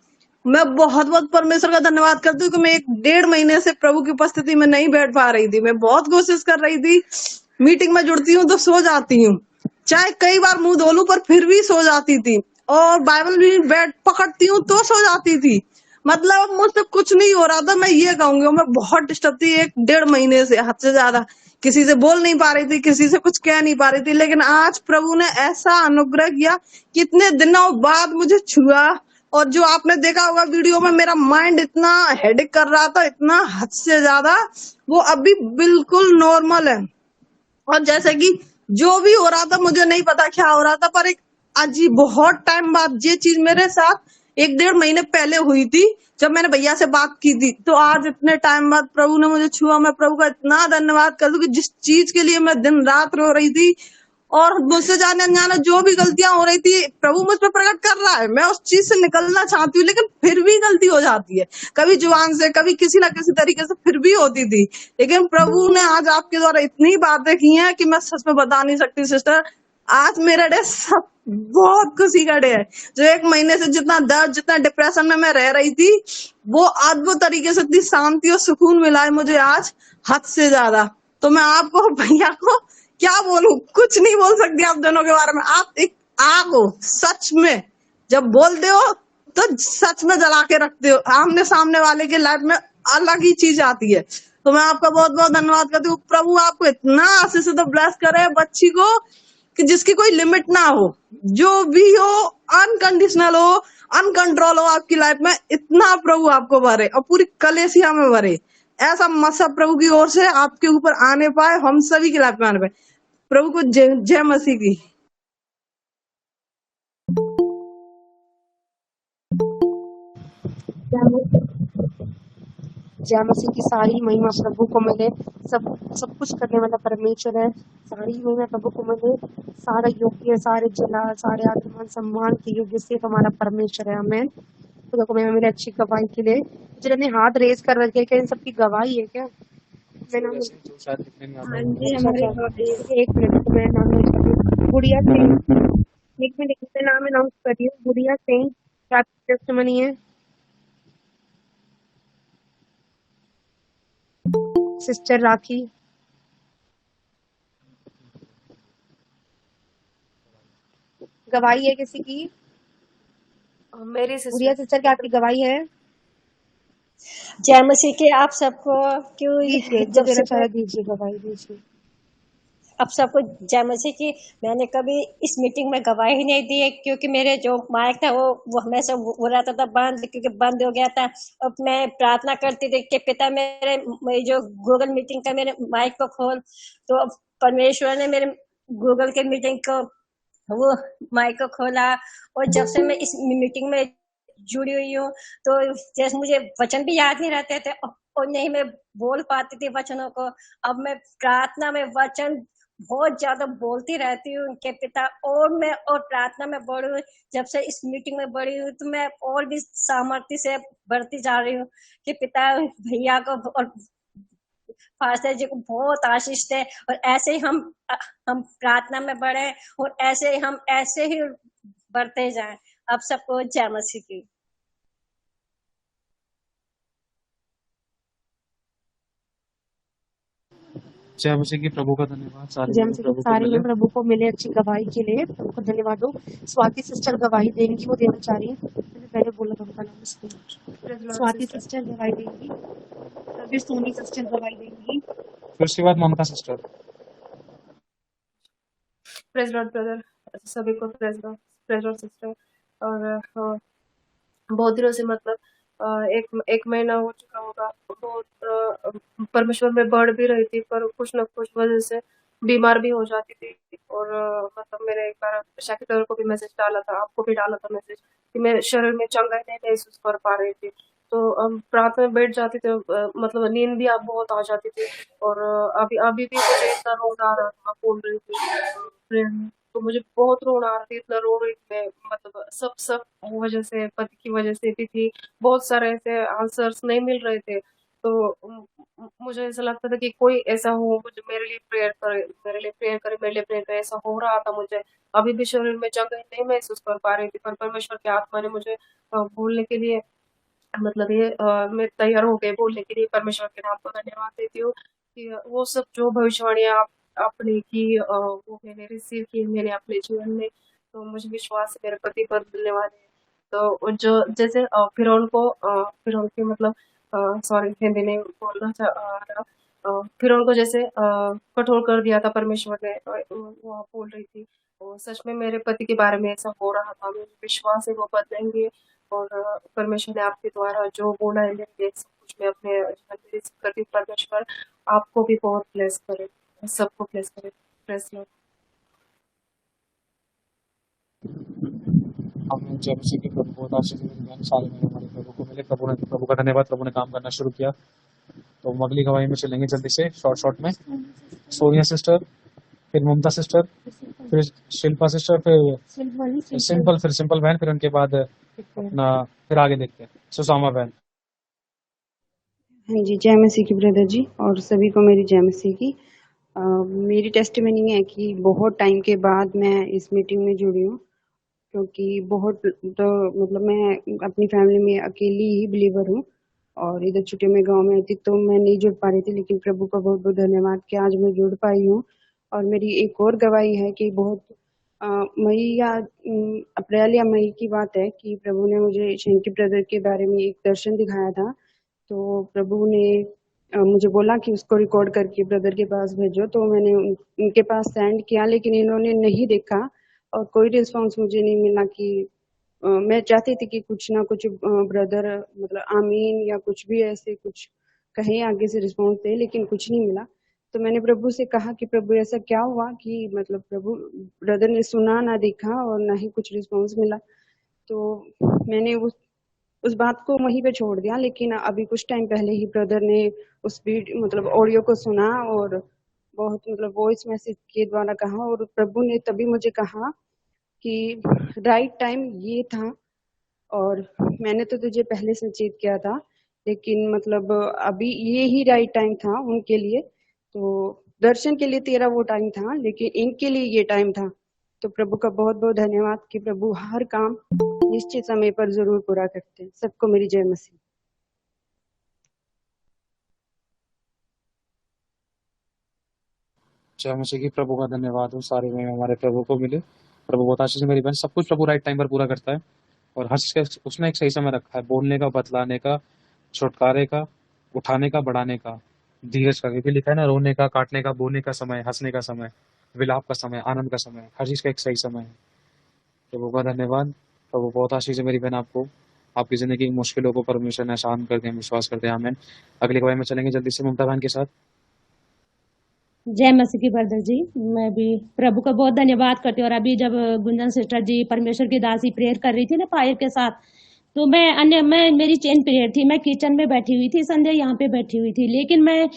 मैं बहुत बहुत परमेश्वर का धन्यवाद करती हूँ कि मैं 1.5 महीने से प्रभु की उपस्थिति में नहीं बैठ पा रही थी। मैं बहुत कोशिश कर रही थी, मीटिंग में जुड़ती हूँ तो सो जाती हूँ, चाहे कई बार मुंह धो लूं पर फिर भी सो जाती थी, और बाइबल भी बैठ पकड़ती हूँ तो सो जाती थी। मतलब मुझसे कुछ नहीं हो रहा था, मैं ये कहूंगी। मैं बहुत डिस्टर्ब थी 1.5 महीने से, हद से ज्यादा। किसी से बोल नहीं पा रही थी, किसी से कुछ कह नहीं पा रही थी, लेकिन आज प्रभु ने ऐसा अनुग्रह किया, कितने दिनों बाद मुझे छुआ। और जो आपने देखा होगा वीडियो में, मेरा माइंड इतना हेडेक कर रहा था, इतना हद से ज्यादा, वो अभी बिल्कुल नॉर्मल है। और जैसे कि जो भी हो रहा था, मुझे नहीं पता क्या हो रहा था, पर एक अजीब बहुत टाइम बाद ये चीज मेरे साथ 1.5 महीने पहले हुई थी, जब मैंने भैया से बात की थी। तो आज इतने टाइम बाद प्रभु ने मुझे छुआ। मैं प्रभु का इतना धन्यवाद कर दूं कि जिस चीज के लिए मैं दिन रात रो रही थी, और मुझसे जाने अनजाने जो भी गलतियां हो रही थी, प्रभु मुझ पर प्रकट कर रहा है। मैं उस चीज से निकलना चाहती हूँ, लेकिन फिर भी गलती हो जाती है, कभी जुबान से, कभी किसी ना किसी तरीके से, फिर भी होती थी। लेकिन प्रभु ने आज आपके द्वारा इतनी बातें की हैं कि मैं सच में बता नहीं सकती सिस्टर। आज मेरा डे सब बहुत खुशी का डे है। जो 1 महीने से जितना दर्द, जितना डिप्रेशन में मैं रह रही थी, वो अद्भुत तरीके से इतनी शांति और सुकून मिला है मुझे आज, हद से ज्यादा। तो मैं आपको, भैया को क्या बोलूं, कुछ नहीं बोल सकती आप दोनों के बारे में। आप एक आग हो सच में, जब बोलते हो तो सच में जला के रखते हो। आमने सामने वाले के लाइफ में अलग ही चीज आती है। तो मैं आपका बहुत बहुत धन्यवाद करती हूँ। प्रभु आपको इतना आशीष से तो ब्लेस करे बच्ची को कि जिसकी कोई लिमिट ना हो, जो भी हो अनकंडीशनल हो, अनकंट्रोल हो आपकी लाइफ में, इतना प्रभु आपको भरे और पूरी कलेसिया में भरे। ऐसा मसा प्रभु की ओर से आपके ऊपर आने पाए, हम सभी की लाइफ में आने पाए। प्रभु को जय मसीह की। जय मसीह की। सारी महिमा प्रभु को मिले। सब कुछ करने वाला परमेश्वर है। सारी महिमा प्रभु को मिले। सारा योग्य, सारे जलाल, सारे आत्मान सम्मान के योग्य से हमारा परमेश्वर है। हमें तो देखो, मैं मेरी अच्छी गवाही के लिए जिन्होंने हाथ रेज कर रखे, क्या इन सबकी गवाही है क्या? हाँ जी, हमारे एक मिनट, मैं नाम गुड़िया सिंह, एक मिनट, मैं नाम अनाउंस कर रही हूँ। गुड़िया सिंह, क्या टेस्टिमनी है? सिस्टर राखी, गवाही है किसी की? मेरी गुड़िया सिस्टर, क्या आपकी गवाही है? जय मसीह के। आप सबको क्यों जब से दीजिए, गवाही दीजिए। आप सबको जय मसीह की। मैंने कभी इस मीटिंग में गवाही नहीं दी है, क्योंकि मेरे जो माइक था वो हमेशा हो रहता था बंद, क्योंकि बंद हो गया था। अब मैं प्रार्थना करती थी कि पिता मेरे जो गूगल मीटिंग का मेरे माइक को खोल, तो परमेश्वर ने मेरे गूगल के मीटिंग को वो माइक को खोला। और जब से मैं इस मीटिंग में जुड़ी हुई हूँ, तो जैसे मुझे वचन भी याद नहीं रहते थे और नहीं मैं बोल पाती थी वचनों को। अब मैं प्रार्थना में वचन बहुत ज्यादा बोलती रहती हूँ उनके पिता। और मैं और प्रार्थना में बढ़ी हूँ, जब से इस मीटिंग में बढ़ी हूँ, तो मैं और भी सामर्थ्य से बढ़ती जा रही हूँ कि पिता भैया को और फास्टर जी को बहुत आशीष दे। और ऐसे ही हम प्रार्थना में बढ़े, और ऐसे ही हम ऐसे ही बढ़ते जाएं। आप सबको जय मसीह की। जय मसीह की। प्रभु का धन्यवाद सारे जय में मसीह की। प्रभु को सारी मिले। में प्रभु को मिले अच्छी गवाही के लिए प्रभु को धन्यवाद दो। स्वाति सिस्टर गवाही देंगी, वो देना चाह रही है। मैंने पहले बोला था उनका नाम, स्वाति सिस्टर गवाही देंगी, फिर सोनी सिस्टर गवाही देंगी, फिर उसके बाद ममता सिस्टर। प्रेज लॉर्ड ब्रदर, सभी को प्रेज लॉर्ड सिस्टर। और बहुत दिनों से मतलब एक महीना हो चुका होगा, बहुत परमेश्वर में बढ़ भी रही थी, पर कुछ न कुछ वजह से बीमार भी हो जाती थी। और मतलब मैंने एक बार सेक्रेटरी को भी मैसेज डाला था, आपको भी डाला था मैसेज, कि मेरे शरीर में चंगाई नहीं महसूस कर पा रही थी। तो रात में बैठ जाती थी, मतलब नींद भी आप बहुत आ जाती थी। और अभी भी मुझे इतना रोना आ रहा था, बोल रही थी prayer में, तो मुझे बहुत रोना आ रहा था, इतना रो रही थी मैं, मतलब सब वजह से, पति की वजह से भी थी। बहुत सारे ऐसे आंसर्स नहीं मिल रहे थे, तो मुझे ऐसा लगता था कि कोई ऐसा हो, मुझे मेरे लिए प्रेयर करे, मेरे लिए प्रेयर करे, मेरे लिए प्रेयर करे। ऐसा हो रहा था मुझे, अभी भी शरीर में जगह नहीं महसूस कर पा रही थी, पर परमेश्वर की आत्मा ने मुझे बोलने के लिए, मतलब ये मैं तैयार हो गई बोलने के लिए। परमेश्वर के नाम को धन्यवाद देती हूँ कि वो सब जो भविष्यवाणियां आपने की, वो मैंने रिसीव की मैंने अपने जीवन में, तो मुझे विश्वास है मेरे पति पर धन्यवाद है। तो जो जैसे फिरौन के मतलब सॉरी हिंदी नहीं बोलना रहा, फिरौन को जैसे कठोर कर दिया था परमेश्वर ने, वो आप बोल रही थी, और सच में मेरे पति के बारे में ऐसा हो रहा था। मुझे विश्वास है वो बदलेंगे, और परमेश्वर ने आपके द्वारा जो बोला है मेरे लिए सब कुछ मैं अपने जीवन में रिसीव करती हूँ। परमेश्वर आपको भी बहुत ब्लेस करे, सबको ब्लेस करे। Praise Lord. हम जय मसीह की। प्रभु बहुत आशीष दे, सारे में हमारे प्रभु को मिले। प्रभु का धन्यवाद, प्रभु ने काम करना शुरू किया। तो हम अगली गवाही में चलेंगे जल्दी से, शॉर्ट में। सोनिया सिस्टर, फिर ममता सिस्टर, फिर शिल्पा सिस्टर, फिर सिंपल बहन, फिर उनके बाद अपना फिर आगे देखते हैं सुसामा बहन। हाँ जी, जय मसीह की ब्रदर जी, और सभी को मेरी जय मसीह की। मेरी टेस्टिमनी है कि बहुत टाइम के बाद मैं इस मीटिंग में जुड़ी हूँ, क्योंकि बहुत तो मतलब मैं अपनी फैमिली में अकेली ही बिलीवर हूँ, और इधर छुट्टी में गांव में थी तो मैं नहीं जुड़ पा रही थी, लेकिन प्रभु का बहुत बहुत धन्यवाद कि आज मैं जुड़ पाई हूँ। और मेरी एक और गवाही है कि बहुत मई या अप्रैल या मई की बात है कि प्रभु ने मुझे शंकी ब्रदर के बारे में एक दर्शन दिखाया था। तो प्रभु ने मुझे बोला कि उसको रिकॉर्ड करके ब्रदर के पास भेजो, तो मैंने उनके पास सेंड किया, लेकिन इन्होंने नहीं देखा और कोई रिस्पांस मुझे नहीं मिला। कि मैं चाहती थी कि कुछ ना कुछ ब्रदर मतलब आमीन या कुछ भी ऐसे कुछ कहीं आगे से रिस्पांस दे, लेकिन कुछ नहीं मिला। तो मैंने प्रभु से कहा कि प्रभु ऐसा क्या हुआ कि मतलब प्रभु ब्रदर ने सुना ना देखा और ना ही कुछ रिस्पांस मिला। तो मैंने उस बात को वहीं पे छोड़ दिया, लेकिन अभी कुछ टाइम पहले ही ब्रदर ने उस वीडियो मतलब ऑडियो को सुना और बहुत मतलब वॉइस मैसेज के द्वारा कहा, और प्रभु ने तभी मुझे कहा कि राइट टाइम ये था, और मैंने तो तुझे पहले सचेत किया था, लेकिन मतलब अभी ये ही राइट टाइम था उनके लिए। तो दर्शन के लिए तेरा वो टाइम था, लेकिन इनके लिए ये टाइम था। तो प्रभु का बहुत बहुत धन्यवाद कि प्रभु हर काम निश्चित समय पर जरूर पूरा करते हैं। सबको मेरी जय मसीह। जय मसीह की। प्रभु का धन्यवाद हो, सारे में हमारे प्रभु को मिले। प्रभु बहुत आशीष मेरी बहन, सब कुछ प्रभु राइट टाइम पर पूरा करता है, और हर चीज का उसने एक सही समय रखा है, बोलने का, बतलाने का, छुटकारे का, उठाने का, बढ़ाने का, धीरज का। क्योंकि लिखा है ना, रोने का, काटने का, बोने का समय, हंसने का समय, विलाप का समय, आनंद का समय, हर चीज का एक सही समय है। प्रभु का धन्यवाद। प्रभु बहुत आशीष है मेरी बहन आपको, आपकी जिंदगी की मुश्किलों को परमेश्वर ने आसान कर दिया, विश्वास करते हैं। आमीन। अगली गवाही में चलेंगे जल्दी से ममता बहन के साथ। जय मसीह की ब्रदर जी, मैं भी प्रभु का बहुत धन्यवाद करती हूँ। और अभी जब गुंजन सिस्टर जी परमेश्वर की दासी प्रेयर कर रही थी ना फायर के साथ, तो मैं मेरी चेन पीरियड थी, मैं किचन में बैठी हुई थी, संध्या यहाँ पे बैठी हुई थी। लेकिन मैं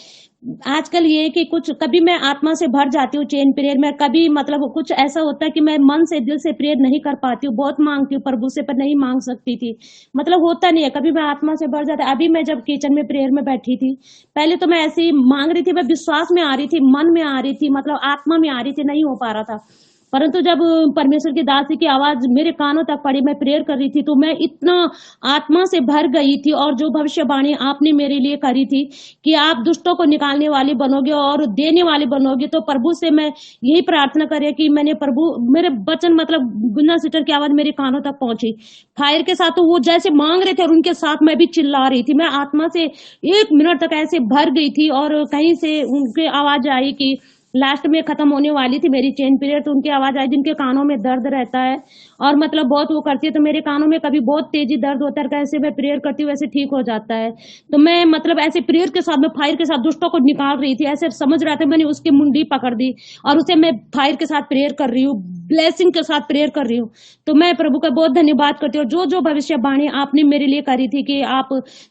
आजकल ये कि कुछ कभी मैं आत्मा से भर जाती हूँ चेन पीरियड में, कभी मतलब कुछ ऐसा होता है कि मैं मन से दिल से प्रेयर नहीं कर पाती हूँ, बहुत मांगती हूँ प्रभु से पर नहीं मांग सकती थी, मतलब होता नहीं है, कभी मैं आत्मा से भर जाता। अभी मैं जब किचन में प्रेयर में बैठी थी, पहले तो मैं ऐसे ही मांग रही थी, मैं विश्वास में आ रही थी, मन में आ रही थी, मतलब आत्मा में आ रही थी, नहीं हो पा रहा था। परंतु जब परमेश्वर की दासी की आवाज मेरे कानों तक पड़ी, मैं प्रेयर कर रही थी, तो मैं इतना आत्मा से भर गई थी। और जो भविष्यवाणी आपने मेरे लिए करी थी कि आप दुष्टों को निकालने वाली बनोगे और देने वाली बनोगे, तो प्रभु से मैं यही प्रार्थना करें कि मैंने प्रभु मेरे वचन मतलब गुंजा सिस्टर की आवाज मेरे कानों तक पहुंची फायर के साथ। तो वो जैसे मांग रहे थे और उनके साथ मैं भी चिल्ला रही थी। मैं आत्मा से 1 मिनट तक ऐसे भर गई थी और कहीं से उनकी आवाज आई कि लास्ट में खत्म होने वाली थी मेरी चेन पीरियड। तो उनकी आवाज आई, जिनके कानों में दर्द रहता है और मतलब बहुत वो करती है, तो मेरे कानों में कभी बहुत तेजी दर्द होता है, कैसे मैं प्रेयर करती हूँ वैसे ठीक हो जाता है। तो मैं मतलब ऐसे प्रेयर के साथ मैं फायर के साथ दुष्टों को निकाल रही थी, ऐसे समझ रहा था। मैंने उसकी मुंडी पकड़ दी और उसे मैं फायर के साथ प्रेयर कर रही हूँ, ब्लेसिंग के साथ प्रेयर कर रही हूँ। तो मैं प्रभु का बहुत धन्यवाद करती हूँ। जो जो भविष्यवाणी आपने मेरे लिए करी थी कि आप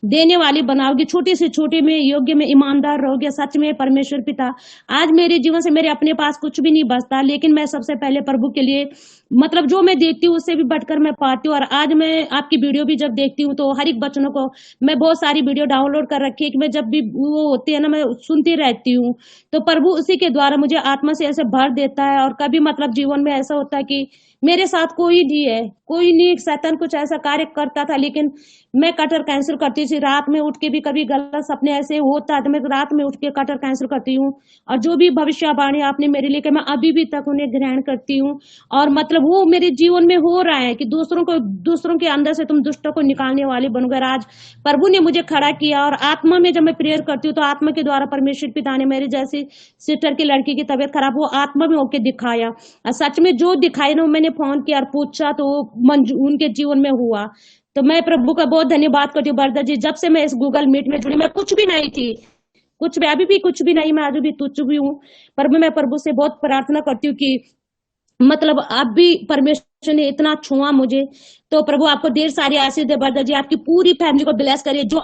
देने वाली बनाओगे, छोटी से छोटी में योग्य में ईमानदार रहोगे, सच में परमेश्वर पिता, आज मेरे जीवन से मेरे अपने पास कुछ भी नहीं बचता, लेकिन मैं सबसे पहले प्रभु के लिए मतलब जो मैं देखती हूँ उससे भी बढ़कर मैं पाती हूँ। और आज मैं आपकी वीडियो भी जब देखती हूँ तो हर एक बच्चों को मैं बहुत सारी वीडियो डाउनलोड कर रखी है कि मैं जब भी वो होती है ना मैं सुनती रहती हूँ। तो प्रभु उसी के द्वारा मुझे आत्मा से ऐसे भर देता है। और कभी मतलब जीवन में ऐसा होता है कि मेरे साथ कोई नहीं है, कोई नहीं, शैतान कुछ ऐसा कार्य करता था, लेकिन मैं कटर कैंसिल करती थी। रात में उठ के भी कभी गलत सपने ऐसे होता है तो मैं रात में उठ के कटर कैंसिल करती हूँ। और जो भी भविष्यवाणी आपने मेरे लिए कि मैं अभी भी तक उन्हें ग्रहण करती हूँ। और मतलब वो मेरे जीवन में हो रहा है कि दूसरों के अंदर से तुम दुष्टों को निकालने वाले बनोगे। आज प्रभु ने मुझे खड़ा किया और आत्मा में जब मैं प्रेयर करती हूँ तो आत्मा के द्वारा परमेश्वर पिता ने मेरे जैसी सिस्टर की लड़की की तबीयत खराब, वो आत्मा में होके दिखाया। और सच में जो दिखाई ना, मैंने फोन किया और पूछा तो उनके जीवन में हुआ। तो मैं प्रभु का बहुत धन्यवाद करती हूँ। बरदा जी, जब से मैं इस गूगल मीट में जुड़ी, मैं कुछ भी नहीं थी, कुछ भी अभी भी कुछ भी नहीं, मैं आज भी तुच्छ भी हूँ। पर मैं प्रभु से बहुत प्रार्थना करती हूँ कि मतलब अब भी परमेश्वर ने इतना छुआ मुझे। तो प्रभु आपको ढेर सारी आशीष दे बरदा जी, आपकी पूरी फैमिली को ब्लेस करिए। जो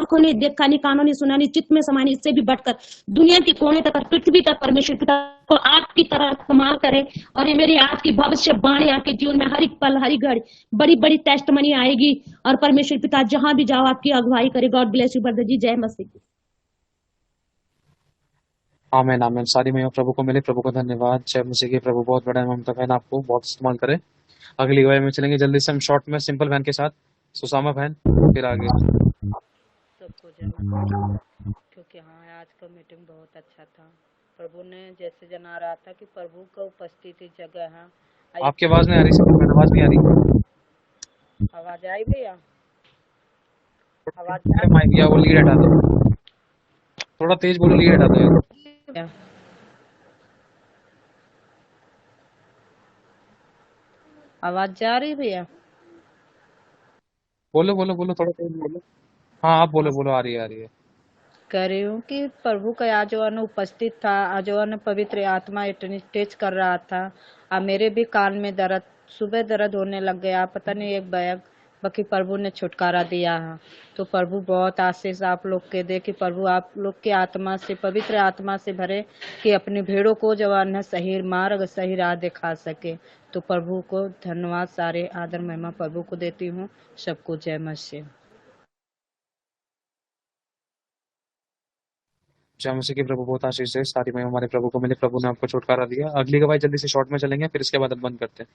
आंखों ने देखा नहीं, कानों ने सुना नहीं, चित्त में समा नहीं, इससे भी बढ़कर दुनिया के कोने तक, पृथ्वी तक परमेश्वर पिता को आपकी तरह कमाल करे। और ये मेरी आज की भविष्यवाणी आपके जीवन में हर एक पल हर एक घड़ी बड़ी बड़ी टेस्टमनी आएगी। और परमेश्वर पिता जहां भी जाओ आपकी अगुवाई करे। गॉड ब्लेस यू बरदा जी, जय मसीह। आमीन आमीन। सारी महिमा प्रभु को मिले, प्रभु को धन्यवाद। जय मसीह की। प्रभु बहुत बड़ा है, ममता बहन आपको बहुत इस्तेमाल करे। अगली गवाही में चलेंगे जल्दी से हम शॉर्ट में सिंपल बहन के साथ, सुसामा बहन, फिर आगे। सबको जय मसीह। क्योंकि हाँ, आज का मीटिंग बहुत अच्छा था। प्रभु ने जैसे जना रहा था कि प्रभु का उपस्थिति जगह है। आपकी आवाज नहीं आ रही, सिंपल बहन आवाज नहीं आ रही। आवाज आई भैया? आवाज माइक या वो लीड हटा दो, थोड़ा तेज बोलो, लीड हटा दो। आवाज जा रही भैया? बोलो बोलो बोलो, थोड़ा तेज बोलो। हाँ आप बोलो बोलो, आ रही है आ रही है। कह रही हूँ कि प्रभु का आज जो उपस्थित था, आज जो पवित्र आत्मा टेच कर रहा था। और मेरे भी कान में दर्द, सुबह दर्द होने लग गया, पता नहीं एक बैग, बाकी प्रभु ने छुटकारा दिया है। तो प्रभु बहुत आशीष आप लोग के दे कि प्रभु आप लोग की आत्मा से, पवित्र आत्मा से भरे कि अपनी भेड़ों को जवान है सही मार्ग सही राह दिखा सके। तो प्रभु को धन्यवाद, सारे आदर महिमा प्रभु को देती हूँ। सबको जय मसीह। जय मसीह की। प्रभु बहुत आशीष दे, सारी महिमा हमारे प्रभु को मिले, प्रभु ने आपको छुटकारा दिया। अगली गवाही जल्दी से शॉर्ट में चलेंगे, फिर इसके बाद हम बंद करते हैं।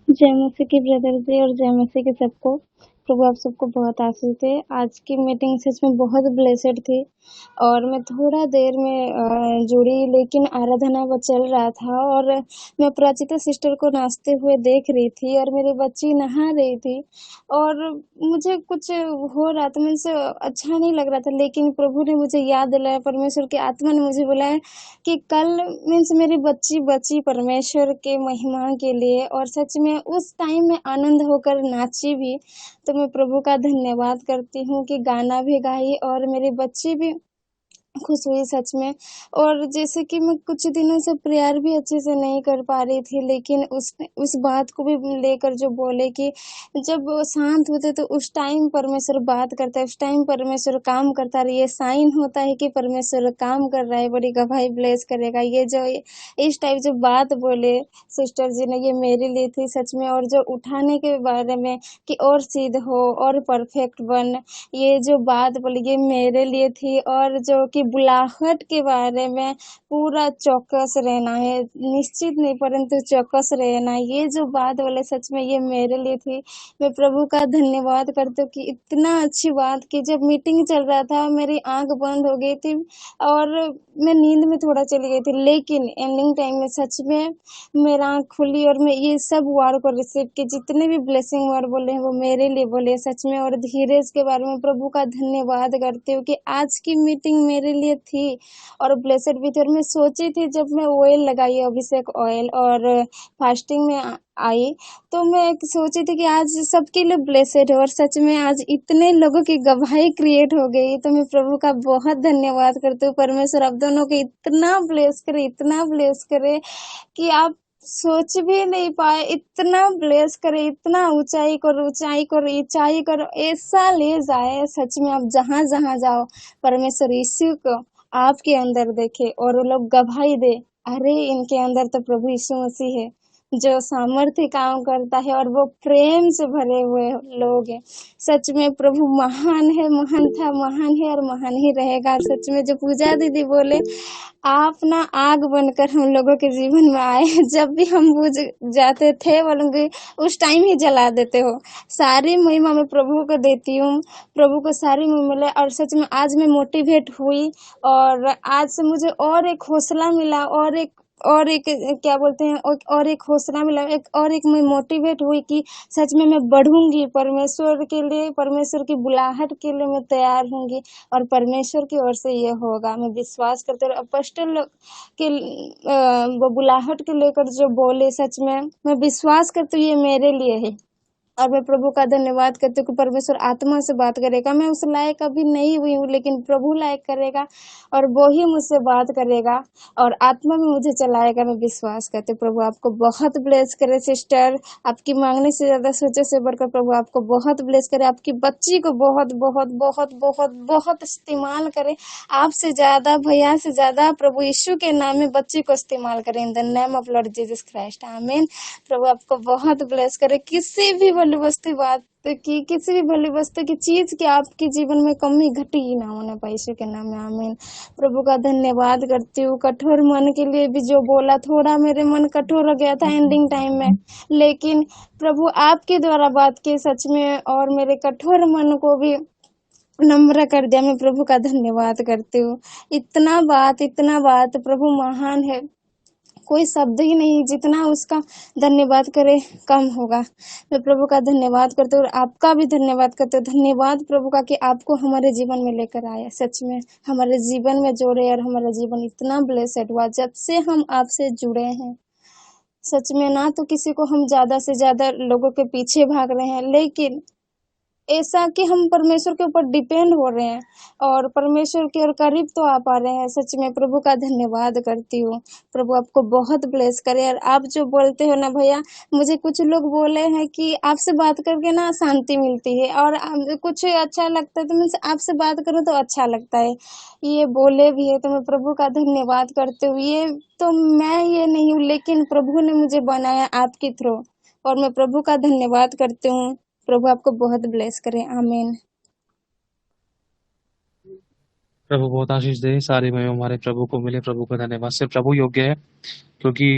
जय मसीह की ब्रदर जी और जय मसीह के सबको। प्रभु आप सबको बहुत आशीष दे। आज की मीटिंग सच में बहुत ब्लेसड थी और मैं थोड़ा देर में जुड़ी, लेकिन आराधना वो चल रहा था और मैं प्राचिता सिस्टर को नाचते हुए देख रही थी और मेरी बच्ची नहा रही थी और मुझे कुछ हो रहा था, मुझे अच्छा नहीं लग रहा था। लेकिन प्रभु ने मुझे याद दिलाया, परमेश्वर की आत्मा ने मुझे बुलाया कि कल मीन्स मेरी बच्ची बची परमेश्वर के महिमा के लिए, और सच में उस टाइम में आनंद होकर नाची भी। तो मैं प्रभु का धन्यवाद करती हूँ कि गाना भी गाई और मेरी बच्ची भी खुश हुई सच में। और जैसे कि मैं कुछ दिनों से प्रेयर भी अच्छे से नहीं कर पा रही थी, लेकिन उस बात को भी लेकर जो बोले कि जब शांत होते तो उस टाइम परमेश्वर बात करता है, उस टाइम परमेश्वर काम करता है। ये साइन होता है कि परमेश्वर काम कर रहा है, बड़ी गवाही ब्लेस करेगा। ये जो इस टाइप जो बात बोले सिस्टर जी ने, ये मेरे लिए थी सच में। और जो उठाने के बारे में कि और सिद्ध हो और परफेक्ट बन, ये जो बात बोली ये मेरे लिए थी। और जो कि बुलाहट के बारे में पूरा चौकस रहना है, निश्चित नहीं परंतु चौकस रहना। ये जो बात बोले सच में ये मेरे लिए थी। मैं प्रभु का धन्यवाद करती हूँ कि इतना अच्छी बात की। जब मीटिंग चल रहा था मेरी आंख बंद हो गई थी और मैं नींद में थोड़ा चली गई थी, लेकिन एंडिंग टाइम में सच में मेरा आंख खुली और मैं ये सब वर्ड को रिसीव की। जितने भी ब्लेसिंग वर्ड बोले हैं वो मेरे लिए बोले सच में। और धीरज के बारे में प्रभु का धन्यवाद करती हूँ कि आज की मीटिंग मेरे लिए थी और ब्लेसड भी थी। और मैं सोची थी जब मैं ऑयल लगाई, अभिषेक ऑयल, और फास्टिंग में आई तो मैं सोची थी कि आज सबके लिए ब्लेसड है और सच में आज इतने लोगों की गवाही क्रिएट हो गई। तो मैं प्रभु का बहुत धन्यवाद करती हूँ। परमेश्वर आप दोनों को इतना ब्लेस करे, इतना ब्लेस करे कि आप सोच भी नहीं पाए, इतना ब्लेस करे, इतना ऊंचाई को ऊंचाई को ऊंचाई करो, ऐसा ले जाए। सच में आप जहाँ जहाँ जाओ परमेश्वर यीशु को आपके अंदर देखे और वो लोग गवाही दे, अरे इनके अंदर तो प्रभु यीशु मसीह है जो सामर्थ्य काम करता है और वो प्रेम से भरे हुए लोग हैं। सच में प्रभु महान है, महान था, महान है और महान ही रहेगा। सच में जो पूजा दीदी बोले, आप ना आग बनकर हम लोगों के जीवन में आए। जब भी हम बुझ जाते थे बोलेंगे उस टाइम ही जला देते हो। सारी महिमा मैं प्रभु को देती हूँ, प्रभु को सारी महिमा मिले। और सच में आज मैं मोटिवेट हुई और आज से मुझे और एक हौसला मिला और एक क्या बोलते हैं और एक हौसला मिला, और एक मैं मोटिवेट हुई कि सच में मैं बढ़ूंगी परमेश्वर के लिए, परमेश्वर की बुलाहट के लिए मैं तैयार होंगी और परमेश्वर की ओर से ये होगा। मैं विश्वास करते हूँ अपोस्टल के वो बुलाहट के लेकर जो बोले, सच में मैं विश्वास करती हूँ ये मेरे लिए है। और मैं प्रभु का धन्यवाद करती हूँ कि परमेश्वर आत्मा से बात करेगा। मैं उस लायक अभी नहीं हुई हूँ लेकिन प्रभु लायक करेगा और वो ही मुझसे बात करेगा और आत्मा में मुझे चलाएगा। मैं विश्वास करती हूँ। प्रभु आपको बहुत ब्लेस करे सिस्टर, आपकी मांगने से ज्यादा सोचे से बढ़कर प्रभु आपको बहुत ब्लेस करे। आपकी बच्ची को बहुत बहुत बहुत बहुत बहुत इस्तेमाल करे, आपसे ज्यादा, भैया से ज्यादा प्रभु यीशु के नाम में बच्ची को इस्तेमाल करे। In the name of Lord Jesus Christ, आमीन। प्रभु आपको बहुत ब्लेस करे। किसी भी भली वस्तु बात की, किसी भी भली वस्तु की चीज की आपके जीवन में कमी घटी ही ना होने पाए, यीशु के नाम में, आमीन। प्रभु का धन्यवाद करती हूँ। कठोर मन के लिए भी जो बोला, थोड़ा मेरे मन कठोर हो गया था एंडिंग टाइम में, लेकिन प्रभु आपके द्वारा बात की सच में और मेरे कठोर मन को भी नम्र कर दिया। मैं प्रभु का धन्यवाद करती हूँ। इतना बात प्रभु महान है, कोई शब्द ही नहीं जितना उसका धन्यवाद करे कम होगा। मैं प्रभु का धन्यवाद करते हूँ और आपका भी धन्यवाद करते हूँ। धन्यवाद प्रभु का कि आपको हमारे जीवन में लेकर आया, सच में हमारे जीवन में जोड़े और हमारा जीवन इतना ब्लेसेड हुआ जब से हम आपसे जुड़े हैं। सच में ना तो किसी को हम ज्यादा से ज्यादा लोगों के पीछे भाग रहे हैं, लेकिन ऐसा कि हम परमेश्वर के ऊपर डिपेंड हो रहे हैं और परमेश्वर के और करीब तो आ पा रहे हैं। सच में प्रभु का धन्यवाद करती हूँ। प्रभु आपको बहुत ब्लेस करे। और आप जो बोलते हो ना भैया, मुझे कुछ लोग बोले हैं कि आपसे बात करके ना शांति मिलती है और कुछ अच्छा लगता है, तो मैं आपसे बात करूँ तो अच्छा लगता है, ये बोले भी है। तो मैं प्रभु का धन्यवाद करती हूँ। ये तो मैं ये नहीं हूँ, लेकिन प्रभु ने मुझे बनाया आपके थ्रू और मैं प्रभु का धन्यवाद करती हूँ। प्रभु आपको बहुत ब्लेस करे, आमीन। प्रभु बहुत आशीष दे, सारी महिमा हमारे प्रभु को मिले। प्रभु का धन्यवाद। सिर्फ प्रभु योग्य है, क्योंकि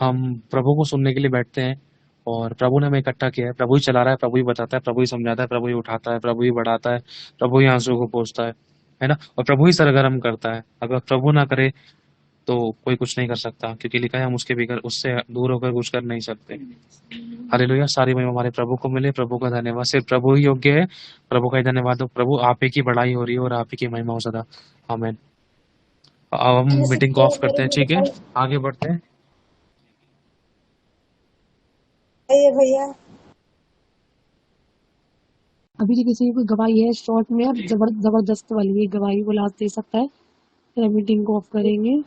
हम प्रभु को सुनने के लिए बैठते हैं और प्रभु ने हमें इकट्ठा किया है। प्रभु ही चला रहा है, प्रभु ही बताता है, प्रभु ही समझाता है, प्रभु ही उठाता है, प्रभु ही बढ़ाता है, प्रभु ही आंसू को पोंछता है ना। और प्रभु ही सरगर्म करता है। अगर प्रभु ना करे तो कोई कुछ नहीं कर सकता, क्योंकि लिखा है हम उसके बिगर, उससे दूर होकर कुछ कर नहीं सकते। हालेलुया, सारी महिमा हमारे प्रभु को मिले। प्रभु का धन्यवाद। सिर्फ प्रभु ही योग्य है, प्रभु का ही धन्यवाद हो। प्रभु आप ही की बढ़ाई हो रही है और आप ही की महिमा हो सदा, आमीन। अब हम मीटिंग को ऑफ करते हैं, ठीक है, आगे बढ़ते हैं। भैया अभी किसी की कोई गवाही है शॉर्ट में और जबरदस्त वाली, ये गवाही बोला दे सकता है, फिर मीटिंग को ऑफ करेंगे।